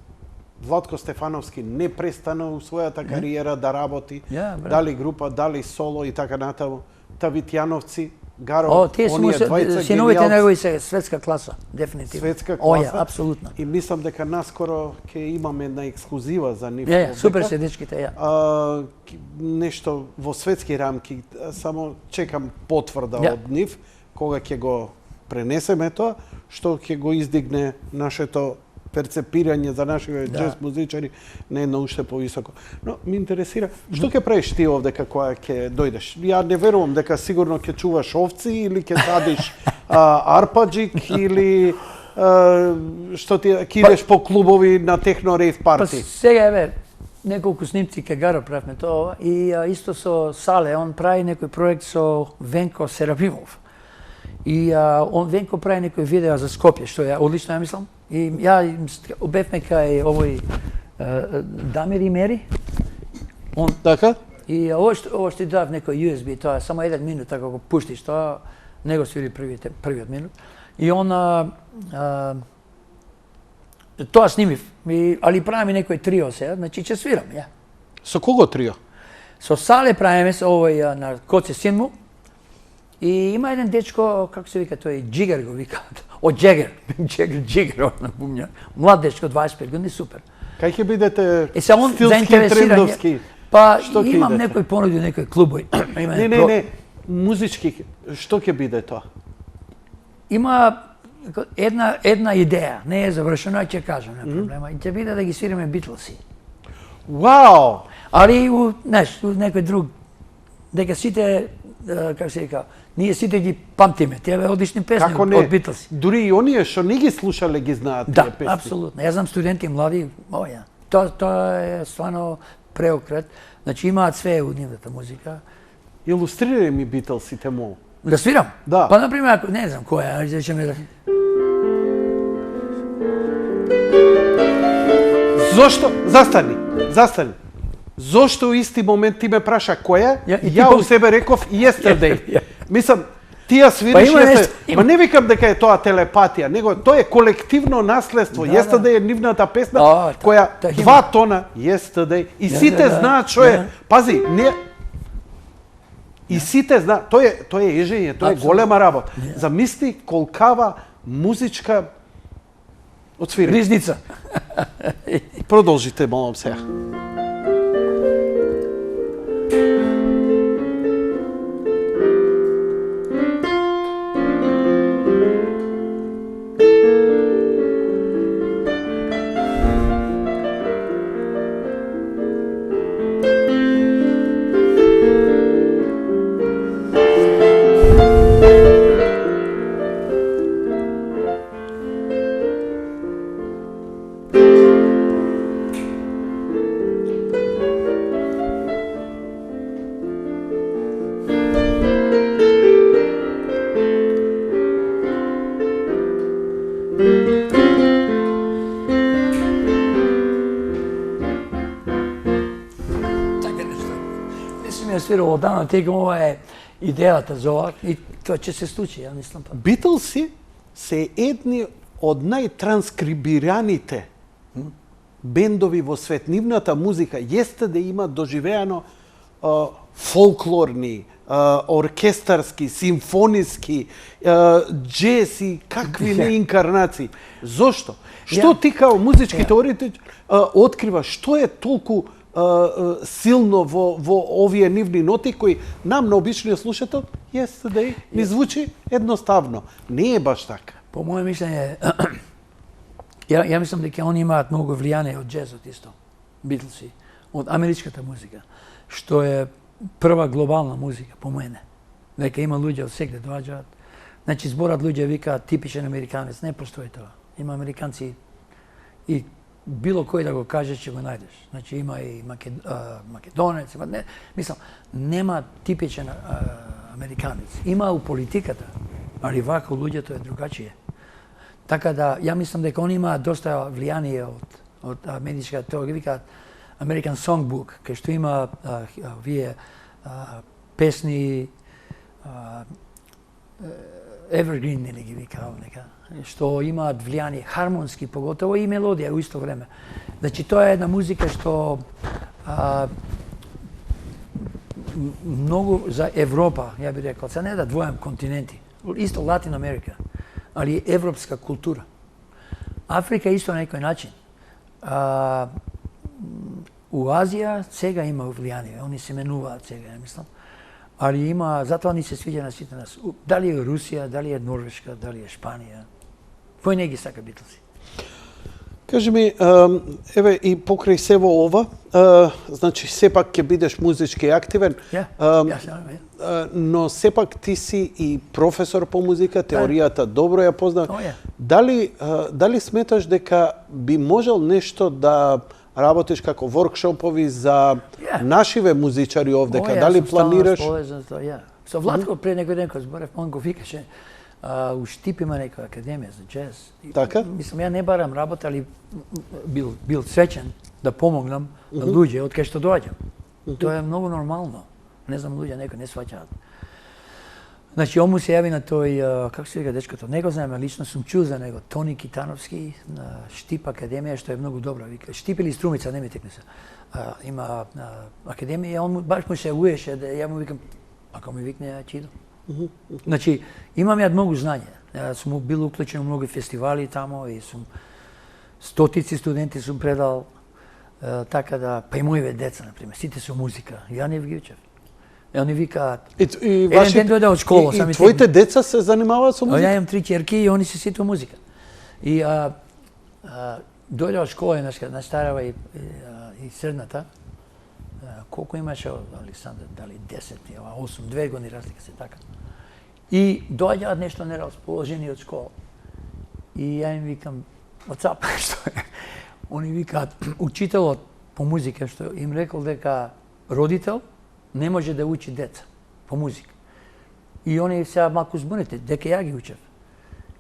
Speaker 1: Владко Стефановски не престана у својата кариера да работи, дали група, дали соло и така натаму. Тавитјановци, Гаро, оние двајца
Speaker 2: синовите негови се светска класа, дефинитивно.
Speaker 1: Светска класа.
Speaker 2: Апсолутно.
Speaker 1: И мислам дека наскоро ќе имаме една ексклузива за нив.
Speaker 2: Супер се дечките,
Speaker 1: нешто во светски рамки, само чекам потврда од нив, кога ќе го пренесеме тоа, што ќе го издигне нашето перцепирање за нашите джез музичари на едно уште повисоко. Но ми интересира, што ќе правиш ти овдека кога ќе дојдеш? Ја не верувам дека сигурно ќе чуваш овци или ќе садиш арпаџик или што ти ќе идеш по клубови на техно рейв парти.
Speaker 2: Па сега еве неколку снимци кај Гаро правевме тоа и исто со Сале, он прави некој проект со Венко Серапимов. И Венко прави некој видео за Скопје, што ја одлично ја мислам. И ја бевме кај овој Дамир и Мери.
Speaker 1: Така?
Speaker 2: И ова што дав некој USB, тоа само 1 минут, ако го пуштиш, тоа не го свири првиот минут. И он тоа снимив, али правиме некој трио сега, значи ќе свирам, ја.
Speaker 1: Со кого трио?
Speaker 2: Со Сале правиме со овој на Коце Синму, И има еден дечко, како се вика, тој Джигер го викаат. Од Джегер. Джигер, он напомня. Млад дечко, 25 години, супер.
Speaker 1: Кај ќе бидете
Speaker 2: Само
Speaker 1: стилски, трендовски?
Speaker 2: Па
Speaker 1: Што ќе
Speaker 2: имам
Speaker 1: идете?
Speaker 2: некој понуди, некој клубој.
Speaker 1: Не, музички, што ќе биде тоа?
Speaker 2: Има една идеја, не е завршено, а ќе кажам, не проблема. И ќе биде да ги свириме Битлси.
Speaker 1: Вау!
Speaker 2: Али у некој друг, дека сите, како се вика, ние сите ги памтиме, тие одлични песни
Speaker 1: Како
Speaker 2: од
Speaker 1: не?
Speaker 2: Битлси.
Speaker 1: Дури и оние што не ги слушале ги знаат
Speaker 2: Да,
Speaker 1: тие песни.
Speaker 2: апсолутно. Јас знам студенти млади, тоа е стварно преокрет. Значи имаат све од нивната музика.
Speaker 1: Илустрирај ми Битлсите му.
Speaker 2: Да свирам?
Speaker 1: Да.
Speaker 2: Па, например, ако не знам која, ајде речеме да...
Speaker 1: Зошто? Застани. Зошто у исти момент ти ме праша која?
Speaker 2: И ти
Speaker 1: Ја у себе реков Yesterday. Мислам, ти ја свириш
Speaker 2: Па има
Speaker 1: Yesterday. Ма не викам дека е тоа телепатија, него тоа е колективно наследство.
Speaker 2: Да,
Speaker 1: Yesterday е нивната песна
Speaker 2: Тоа
Speaker 1: која 2 тона Yesterday и сите знаат што е. Пази, не и сите знаат, тоа е ежење, тоа е голема работа. Замисли колкава музичка отсвири.
Speaker 2: Ризница.
Speaker 1: Продолжите, молам сега.
Speaker 2: Свирал одавна, текам ова е идејата за ова и тоа ќе се случи, ја мислам па.
Speaker 1: Битлси се едни од најтранскрибираните бендови во свет. Нивната музика јесте да има доживеано фолклорни, оркестарски, симфониски, джез и какви не инкарнации. Зошто? Што ти као музички теоретич открива што е толку силно во овие нивни ноти кои нам на обичниот слушател Yesterday ни звучи едноставно. Не е баш така.
Speaker 2: По моје мислење, ја мислам дека они имаат многу влијание од джезот исто, Битлси, од америчката музика, што е прва глобална музика по мене. Дека има луѓе од секде доаѓаат. Значи зборат луѓе викаат типичен американец, не постои тоа. Има американци и било кој да го каже ќе го најдеш. Значи има и македонец, има не, мислам, нема типичен американец. Има у политиката, али вака луѓето е другачие. Така да ја мислам дека они имаат доста влијание од америчка, тоа ги викаат American Songbook, кај што има вие песни Evergreen не ги викаат нека, што имаат влијание хармонски, поготово и мелодија у исто време. Значи тоа е една музика што многу за Европа, ја би рекол, се не да двојам континенти, исто Латин Америка, али европска култура. Африка исто на некој начин. У Азија сега има влијание, они се менуваат сега, ја мислам. Али има, затоа ни се свиѓа на сите нас. Дали е Русија, дали е Норвешка, дали е Шпанија. Кој не ги сака Битлси?
Speaker 1: Кажи ми, еве и покрај сево ова, значи сепак ќе бидеш музички активен, но сепак ти си и професор по музика, теоријата добро ја познав. Дали сметаш дека би можел нешто да работиш како воркшопови за нашиве музичари овдека? Дали планираш?
Speaker 2: Со Владко пред некој ден кој зборев, он го викаше у Штип има некоја академија за джез.
Speaker 1: Така?
Speaker 2: Мислам, ја не барам работа, али бил среќен да помогнам на луѓе од кај што доаѓам. Тоа е многу нормално. Не знам, луѓе некој не сваќаат. Значи, он му се јави на тој, како се вика дечкото, не го знаеме, лично сум чул за него, Тони Китановски, на Штип академија, што е многу добра. Штип или Струмица, не ми текне се. Има академија, он баш му се уеше, ја му викам, ако ми викне, ја ќе идам. Значи, имам ја многу знање. Ја сум бил уклучен у многу фестивали тамо и сум стотици студенти сум предал, така да, па и моите деца, например, сите со музика. Ја не ги учев. И они викаат, еден ден дојде од школа.
Speaker 1: И твоите деца се занимаваат со музика?
Speaker 2: Ја имам 3 ќерки и они се сите музика. И дојде од школа една старава и средната. Колку имаше Александр, дали 10, 8, 2 години разлика се така. И доаѓаат нешто нерасположени од школа. И ја им викам, what's up, што е? Они викаат, учителот по музика што им рекол дека родител не може да учи деца по музика. И они сега малку збунете, дека ја ги учев.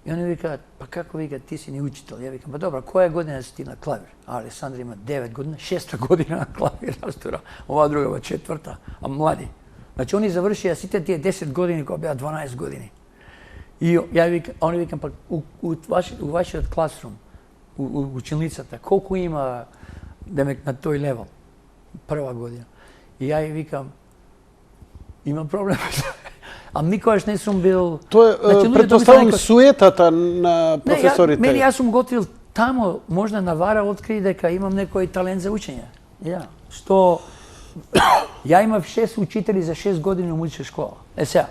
Speaker 2: И они викаат, па како викаат, ти си ни учител? Ја викам, па добро, која година си ти на клавир? А Александр има 9 година, 6 година на клавир растура, ова друга во 4-та, а млади. Значи, они завршија сите тие 10 години кога беа 12 години. И ја викам, они викам, па у вашиот класрум, у училницата, колку има демек на тој левел? Прва година. И ја викам, имам проблем. А никогаш не сум бил...
Speaker 1: Тоа е, претпоставам, суетата на професорите.
Speaker 2: Мене, јас сум готвил тамо, можда на Вара откри дека имам некој талент за учење. Ја, што... Ја имав 6 учители за 6 години у музичка школа. Сега,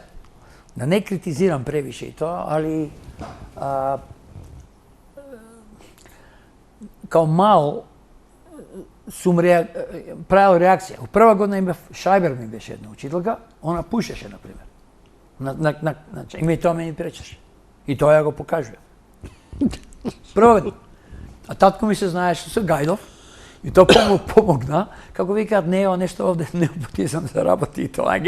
Speaker 2: да не критизирам превише и тоа, али... Као мал, сум правил реакција. У прва година имав Шајбер ми беше една учителка, она пушеше, например. И ми тоа ме пречеше. И тоа ја го покажува. Прва година. А татко ми се знаеше со Гајдов, и тоа помогна, како викаат, не е нешто овде, неопотизам за работи и тоа,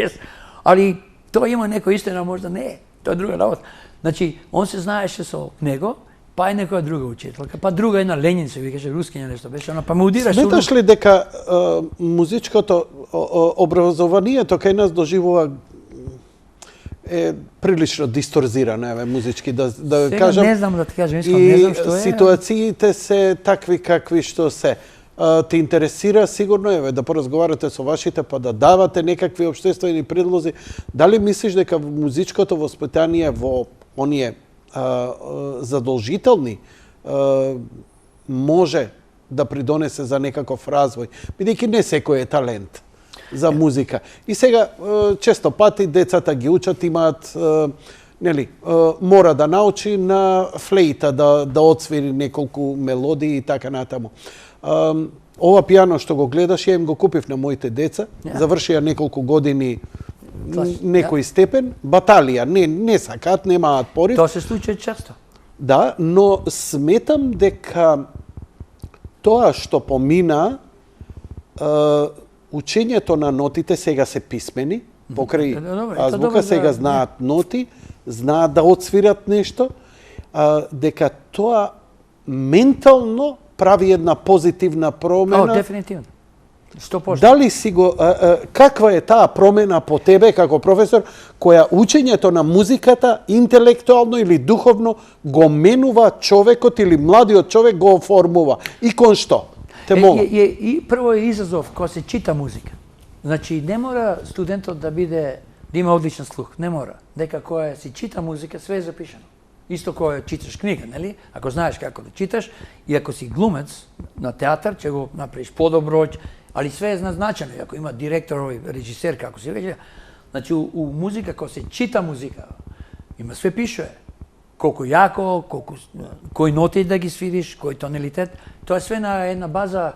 Speaker 2: али тоа има некој истина, можда не е. Тоа е друга работа. Значи, он се знаеше со него, па и некоја друга учителка, па друга една Ленин се викаше, рускиња нешто беше, она па ме удираше.
Speaker 1: Сметаш ли дека музичкото образованието кај нас доживува е прилично дисторзирано, еве, музички, да
Speaker 2: сега
Speaker 1: кажам.
Speaker 2: Не знам да ти кажам, искам, не знам што е.
Speaker 1: И ситуациите се такви какви што се. Те интересира сигурно, еве, да поразговарате со вашите, па да давате некакви општествени предлози. Дали мислиш дека музичкото воспитание во оние задолжителни може да придонесе за некаков развој, бидејќи не секој е талент за музика. И сега често пати децата ги учат, имаат нели, мора да научи на флейта да отсвири неколку мелодии и така натаму. Ова пијано што го гледаш, ја им го купив на моите деца, завршија неколку години некој степен, баталија, не сакаат, немаат порив.
Speaker 2: Тоа се случува често.
Speaker 1: Да, но сметам дека тоа што помина, учењето на нотите сега се писмени, покрај азбука сега знаат ноти, знаат да отсвират нешто, дека тоа ментално прави една позитивна промена.
Speaker 2: Дефинитивно. 100%.
Speaker 1: Дали си го каква е таа промена по тебе како професор која учењето на музиката интелектуално или духовно го менува човекот или младиот човек го оформува и кон што? Те молам.
Speaker 2: И прво е изазов кога се чита музика. Значи не мора студентот да има одличен слух, не мора. Дека кога се чита музика све е запишано. Исто кога читаш книга, нели? Ако знаеш како да читаш и ако си глумец на театар, ќе го направиш подобро, али све е назначено. Ако има директор, режисер, како се веќе, значи у музика, кога се чита музика, има све пишува. Колку јако, кои ноти да ги свириш, кој тонелитет, тоа е све на една база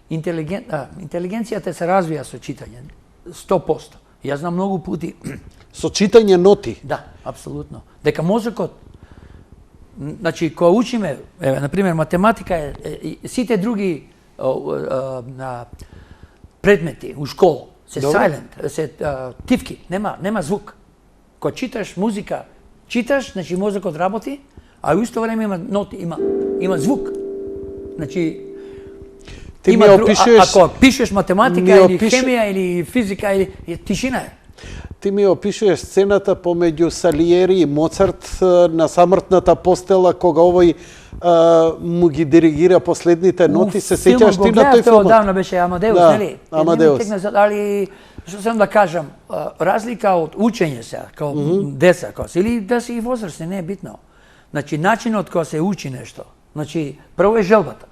Speaker 2: интелигенцијата се развија со читање. 100%. Јас знам многу пути.
Speaker 1: Со читање ноти?
Speaker 2: Да, апсолутно. Дека мозокот, значи, кога учиме, например, математика е, сите други предмети у школа се silent, се тивки, нема звук. Кога читаш музика, значи мозокот работи, а у исто време има ноти, има звук. Значи
Speaker 1: ти ми опишуваш,
Speaker 2: ако пишеш математика или хемија или физика или тишина е.
Speaker 1: Ти ми опишуваш сцената помеѓу Салиери и Моцарт на самртната постела кога овој му ги диригира последните ноти, се сеќаш ти на тој филм?
Speaker 2: Одавна беше Амадеус, нели?
Speaker 1: Амадеус.
Speaker 2: Али Што сам да кажам, разлика од учење се, као деца, или да си и возрастни, не е битно. Значи, начинот кога се учи нешто, значи, прво е желбата.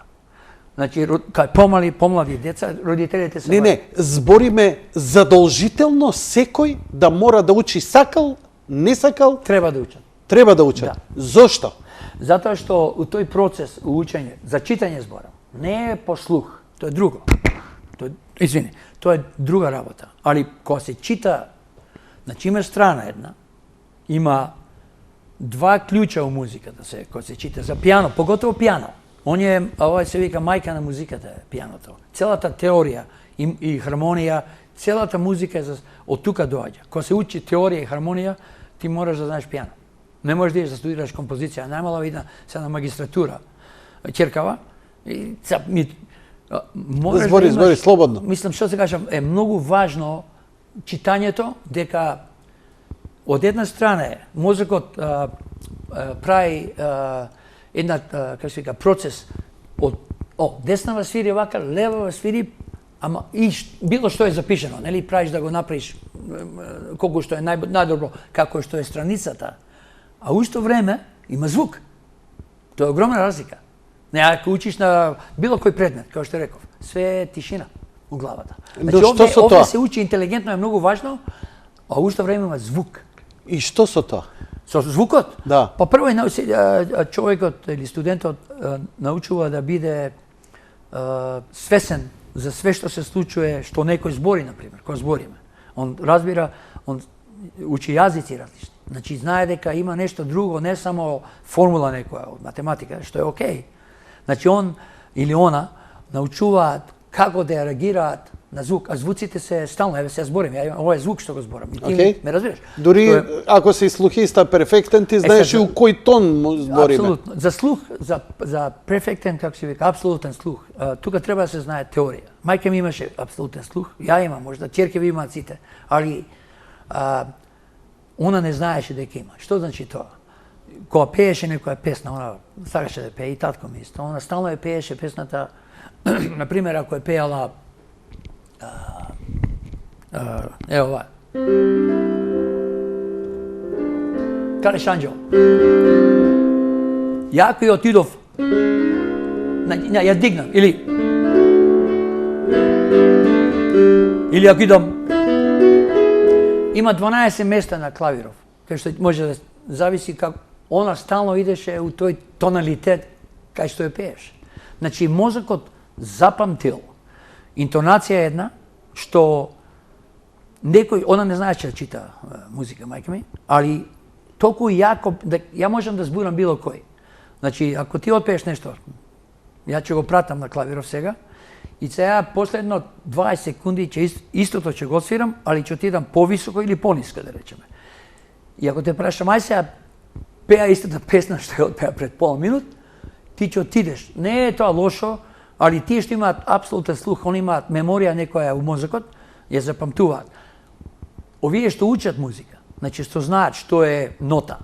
Speaker 2: Значи, кај помлади деца, родителите се...
Speaker 1: Не, збориме задолжително секој да мора да учи сакал, не сакал,
Speaker 2: Треба да учат.
Speaker 1: треба да учат.
Speaker 2: Да.
Speaker 1: Зошто?
Speaker 2: Затоа што у тој процес, у учење, за читање зборам, не е по слух, тоа е друго. Тоа е друга работа. Али кога се чита, значи има страна една, има два клуча у музиката кога се чита за пијано, поготово пијано. Ова се вика мајка на музиката е пијаното. Целата теорија и хармонија, целата музика е од тука доаѓа. Кога се учи теорија и хармонија, ти мораш да знаеш пијано. Не можеш да идеш да студираш композиција. Најмала видна се на магистратура. Черкава. И
Speaker 1: Збори слободно.
Speaker 2: Мислам, што се кажам, е многу важно читањето, дека од една страна е мозокот прави една, како се вика, процес од деснава свири вака, левава свири, ама и било што е запишено, нели, правиш да го направиш колку што е најдобро, како што е страницата. А у исто време има звук. Тоа е огромна разлика. Не, ако учиш на било кој предмет, како што реков, све е тишина у главата. Значи, овде се учи интелигентно, е многу важно, а у исто време има звук.
Speaker 1: И што со тоа?
Speaker 2: Со звукот?
Speaker 1: Да.
Speaker 2: Па прво човекот или студентот научува да биде свесен за све што се случува, што некој збори, например, кога збориме. Он разбира, он учи јазици различни. Значи, знае дека има нешто друго, не само формула некоја од математика, што е окей. Значи, он или она научуваат како да реагираат на звук, а звуците се стално, еве се зборим, ова е звук што го зборам. И ти ме разбираш?
Speaker 1: Дури ако си слухиста перфектен, ти знаеш и у кој тон му збориме.
Speaker 2: Апсолутно. За слух, за перфектен, како се вика, апсолутен слух, тука треба да се знае теорија. Мајка ми имаше апсолутен слух, ја имам, можда ќерке ви имаат сите, али она не знаеше дека има. Што значи тоа? Кога пееше некоја песна, она сакаше да пее, и татко ми исто, она стално ја пееше песната, например, ако е пеала ево ова. Кале Шанџо. Ја кој отидов, ја дигнам, или ако идам, има 12 места на клавиров, кај што може да зависи како она стално идеше у тој тоналитет кај што ја пееш. Значи, мозокот запамтил интонација една, што некој, она не знаеше да чита музика, мајка ми, али толку јако, ја можам да зборам било кој. Значи, ако ти отпееш нешто, ја ќе го пратам на клавиров сега, и сега последно 20 секунди истото ќе го свирам, али ќе отидам повисоко или пониско, да речеме. И ако те прашам, ај сега пеа истата песна што ја отпеа пред пола минут, ти ќе отидеш. Не е тоа лошо, али тие што имаат апсолутен слух, они имаат меморија некоја у мозокот, ја запамтуваат. Овие што учат музика, значи што знаат што е нота.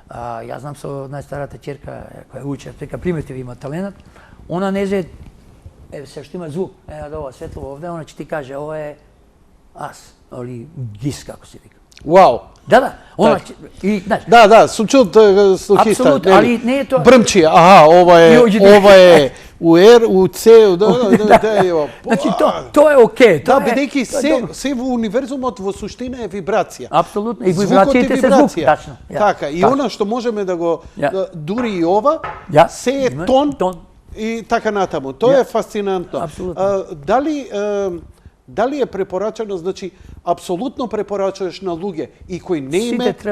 Speaker 2: Јас знам со најстарата ќерка која учи, дека примете ви има таленат, она не зе се што има звук, ова светло овде, она ќе ти каже, ова е ас, или гис, како се вика.
Speaker 1: Вау.
Speaker 2: Да, она и знаеш.
Speaker 1: Да, сум чул слухиста.
Speaker 2: Апсолутно, али не е тоа.
Speaker 1: Брмчи, ова е у Р, у С, да.
Speaker 2: Значи тоа е окей.
Speaker 1: Да, бидејќи се во универзумот во суштина е вибрација.
Speaker 2: Апсолутно, и вибрацијите се звук, тачно.
Speaker 1: Така, и она што можеме да го дури и ова, се е тон и така натаму. Тоа е фасцинантно.
Speaker 2: Апсолутно.
Speaker 1: Дали е препорачано, значи, апсолутно препорачуваш на луѓе и кои не
Speaker 2: имаат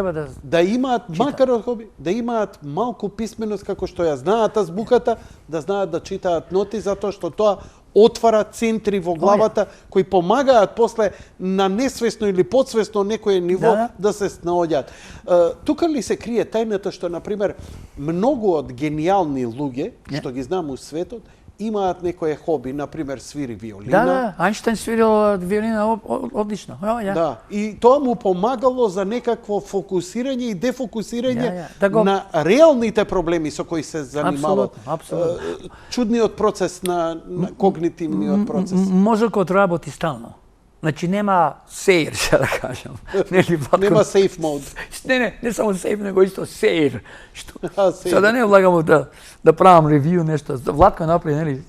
Speaker 1: да имаат, макар да имаат малку писменост како што ја знаат азбуката, да знаат да читаат ноти, затоа што тоа отвара центри во главата кои помагаат после на несвесно или подсвесно некое ниво да се снаоѓаат. Тука ли се крие тајната што, например, многу од гениални луѓе, што ги знам у светот, имаат некое хоби, например, свири виолина.
Speaker 2: Да, Ајнштајн свирил виолина одлично.
Speaker 1: Да, и тоа му помагало за некакво фокусирање и дефокусирање на реалните проблеми со кои се занимавал.
Speaker 2: Апсолутно.
Speaker 1: Чудниот процес на когнитивниот процес.
Speaker 2: Мозокот работи стално. Значи нема сеир, ще да кажам. Нели Владко?
Speaker 1: Нема safe mode.
Speaker 2: Не само сейф, него исто сеир.
Speaker 1: Сеир.
Speaker 2: Сега да не влагам да правам ревю нешто. Владко направи, нели,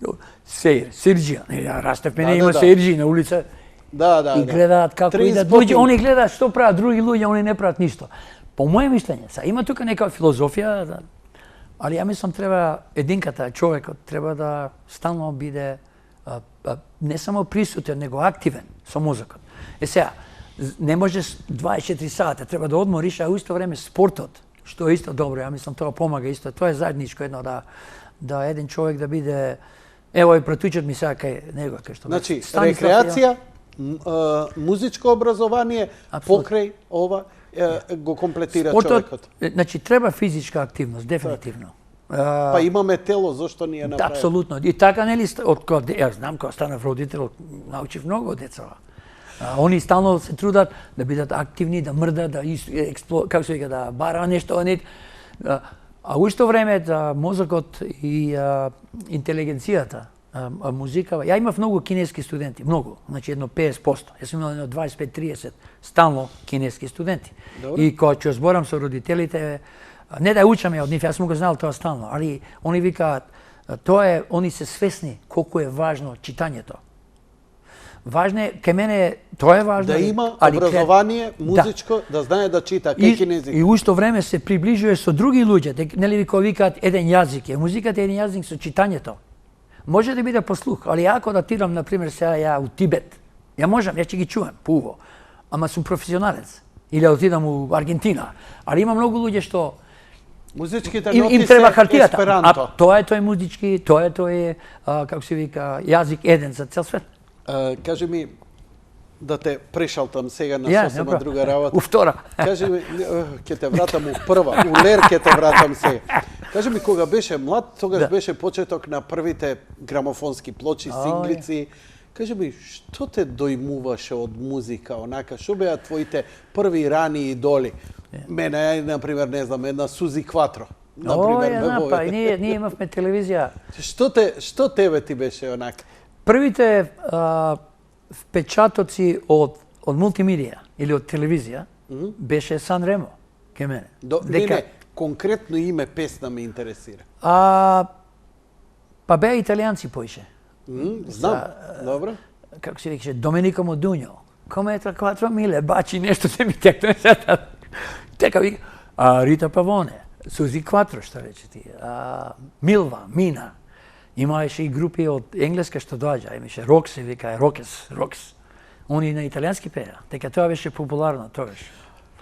Speaker 2: сеир, сирџија. Нели, растевме, не има сеирџи на улица.
Speaker 1: Да.
Speaker 2: И гледаат како идат луѓе, они гледаат што прават други луѓе, они не прават ништо. По моје мишлење, има тука нека филозофија, али ја мислам треба единката, човекот треба да стално биде не само присутен, него активен со мозокот. Сега, не можеш 24 сата, треба да одмориш, а у исто време спортот, што е исто добро, ја мислам тоа помага исто. Тоа е заедничко едно да еден човек да биде, ево и пратучат ми сега кај него, кај што.
Speaker 1: Значи, рекреација, музичко образование, покрај ова го комплетира човекот.
Speaker 2: Значи, треба физичка активност, дефинитивно.
Speaker 1: Па имаме тело, зошто ни ја направи?
Speaker 2: Апсолутно. И така, нели, ја знам, кога станав родител, научив многу од децава. Они стално се трудат да бидат активни, да мрдат, како се вика, да бара нешто, а у исто време да мозокот и интелигенцијата, музика. Ја имав многу кинески студенти, многу, значи едно 50%. Јас сум имал едно 25-30 стално кинески студенти.
Speaker 1: Добре.
Speaker 2: И кога ќе зборам со родителите, не да учам ја од нив, јас сум го знал тоа стално, али они викаат, они се свесни колку е важно читањето. Важно е, кај мене тоа е важно.
Speaker 1: Да има образование музичко, да знае да чита кај кинези.
Speaker 2: И у исто време се приближува со други луѓе, нели кога викаат еден јазик е, музиката е еден јазик со читањето. Може да биде по слух, али ако да отидам, например, сега ја у Тибет, ја можам, ја ќе ги чувам, пуво, ама сум професионалец. Или отидам у Аргентина, али има многу луѓе што
Speaker 1: музичките
Speaker 2: им треба хартијата.
Speaker 1: есперанто.
Speaker 2: А тоа е тој музички, тоа е тој, како се вика, јазик еден за цел свет.
Speaker 1: Кажи ми, да те прешалтам сега на сосема друга работа.
Speaker 2: У втора.
Speaker 1: Кажи ми, ќе те вратам у прва, у лер ќе те вратам сега. Кажи ми, кога беше млад, тогаш беше почеток на првите грамофонски плочи, синглици. Кажи ми, што те дојмуваше од музика, онака, што беа твоите први рани идоли? Мене, например, не знам, една Сузи Кватро.
Speaker 2: Па, ние имавме телевизија.
Speaker 1: Што тебе ти беше онака?
Speaker 2: Првите впечатоци од мултимедија или од телевизија беше Сан Ремо кај мене.
Speaker 1: Не, конкретно име песна ме интересира.
Speaker 2: Па беа италијанци поише.
Speaker 1: Знам, добро.
Speaker 2: Како се викаше, Доменико Модуњо. Come tra quattro mille baci, нешто се ми текно. Тека вика, Рита Павоне, Сузи Кватро, што рече ти, Милва, Мина. Имаше и групи од енглеска што доаѓа, имаше Рок се вика, Рокс. Они на италијански пеа, дека тоа беше популарно тогаш.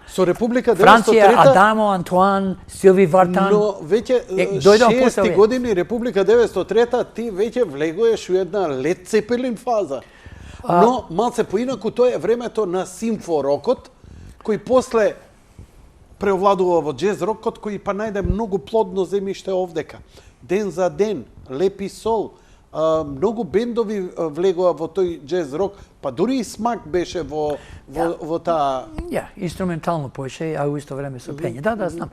Speaker 1: Со Република 903
Speaker 2: Франција, Адамо, Антуан, Силви Вартан.
Speaker 1: Но веќе 60 години Република 903 ти веќе влегуваш у една Лед Цепелин фаза. Но малце поинаку тоа е времето на симфорокот, кој после преовладува во джез рокот, кој па најде многу плодно земјиште овдека. Ден за ден, Лепи сол, многу бендови влегува во тој джез рок, па дури и Смак беше во таа...
Speaker 2: Инструментално поише, а у исто време со пење. Да, знам.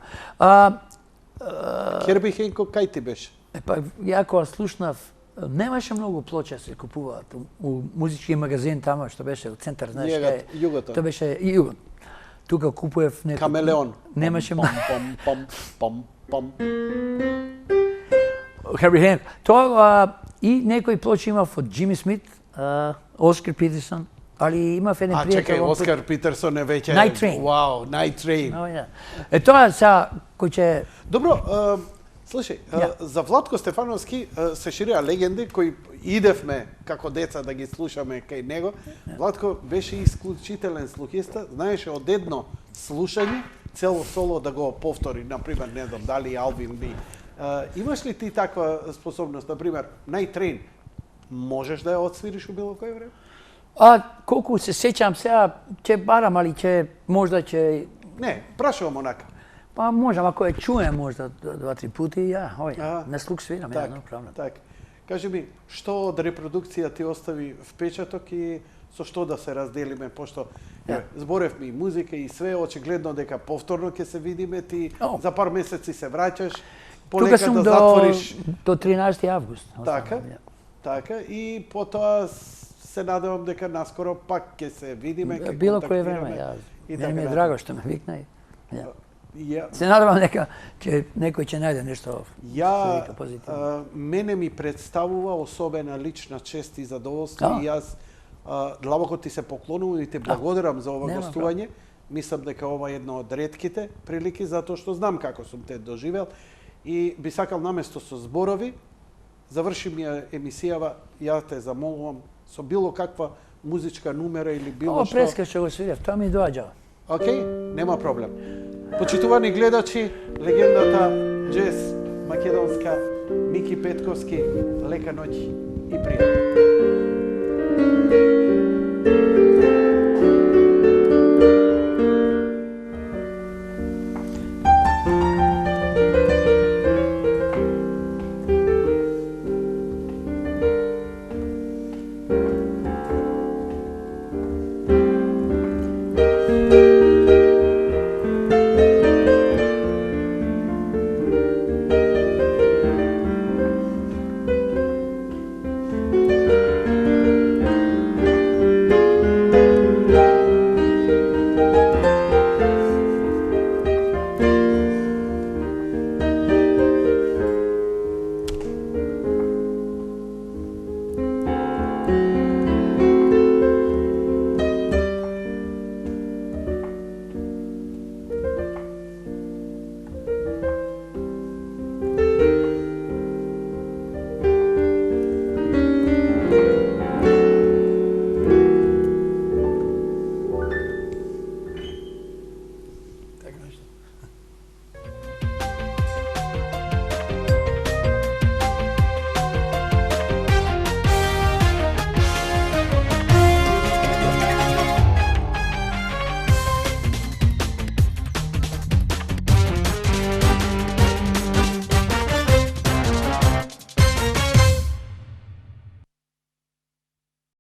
Speaker 1: Херби Хенкок кај ти беше?
Speaker 2: Па, ја кога слушнав, немаше многу плоча се купуваат у музички магазин тама што беше во центар, знаеш кај.
Speaker 1: Југото.
Speaker 2: Тоа беше и Југот. Тука купував некој...
Speaker 1: Камелеон.
Speaker 2: Немаше
Speaker 1: пом.
Speaker 2: Херби Хенкок. Тоа и некои плочи имав од Джими Смит, Оскар Питерсон, али имав еден пријател...
Speaker 1: Чекај, Оскар Питерсон е веќе...
Speaker 2: Night Train.
Speaker 1: Вау, Night Train.
Speaker 2: Тоа сега, кој ќе...
Speaker 1: Добро, слушај, за Владко Стефановски се ширеа легенди кои идевме како деца да ги слушаме кај него. Владко беше исклучителен слухиста, знаеше од едно слушање цело соло да го повтори, например, не знам дали Алвин Би. Имаш ли ти таква способност, например, Night Train, можеш да ја отсвириш у било кој време?
Speaker 2: Колку се сеќам сега, ќе барам, али можда ќе...
Speaker 1: Не, прашувам онака.
Speaker 2: Па можам, ако ја чуем можда 2-3 пути, не слух свирам, правно.
Speaker 1: Так. Кажи ми, што од репродукција ти остави впечаток и со што да се разделиме, пошто зборевме и музика и све, очигледно дека повторно ќе се видиме, ти за пар месеци се враќаш,
Speaker 2: тука сум до 13 август.
Speaker 1: Така, и потоа се надевам дека наскоро пак ќе се видиме, ќе
Speaker 2: Било кое
Speaker 1: контактираме
Speaker 2: време,
Speaker 1: и
Speaker 2: мене
Speaker 1: така
Speaker 2: ми е
Speaker 1: натаму.
Speaker 2: драго што ме викна. Ја.
Speaker 1: Ја,
Speaker 2: Се надевам дека некој ќе најде нешто
Speaker 1: Ја,
Speaker 2: позитивно.
Speaker 1: мене ми представува особена лична чест и задоволство и јас длабоко ти се поклонувам и ти благодарам за ова
Speaker 2: Нема
Speaker 1: гостување. Мислам дека ова е една од ретките прилики, затоа што знам како сум те доживел и би сакал наместо со зборови, заврши ми ја емисијава, ја те замолувам со било каква музичка номера или било
Speaker 2: Ова
Speaker 1: што.
Speaker 2: преска што го свирев, тоа ми доаѓа.
Speaker 1: Океј, нема проблем. Почитувани гледачи, легендата джез македонска Мики Петковски, лека ноќ и пријатно.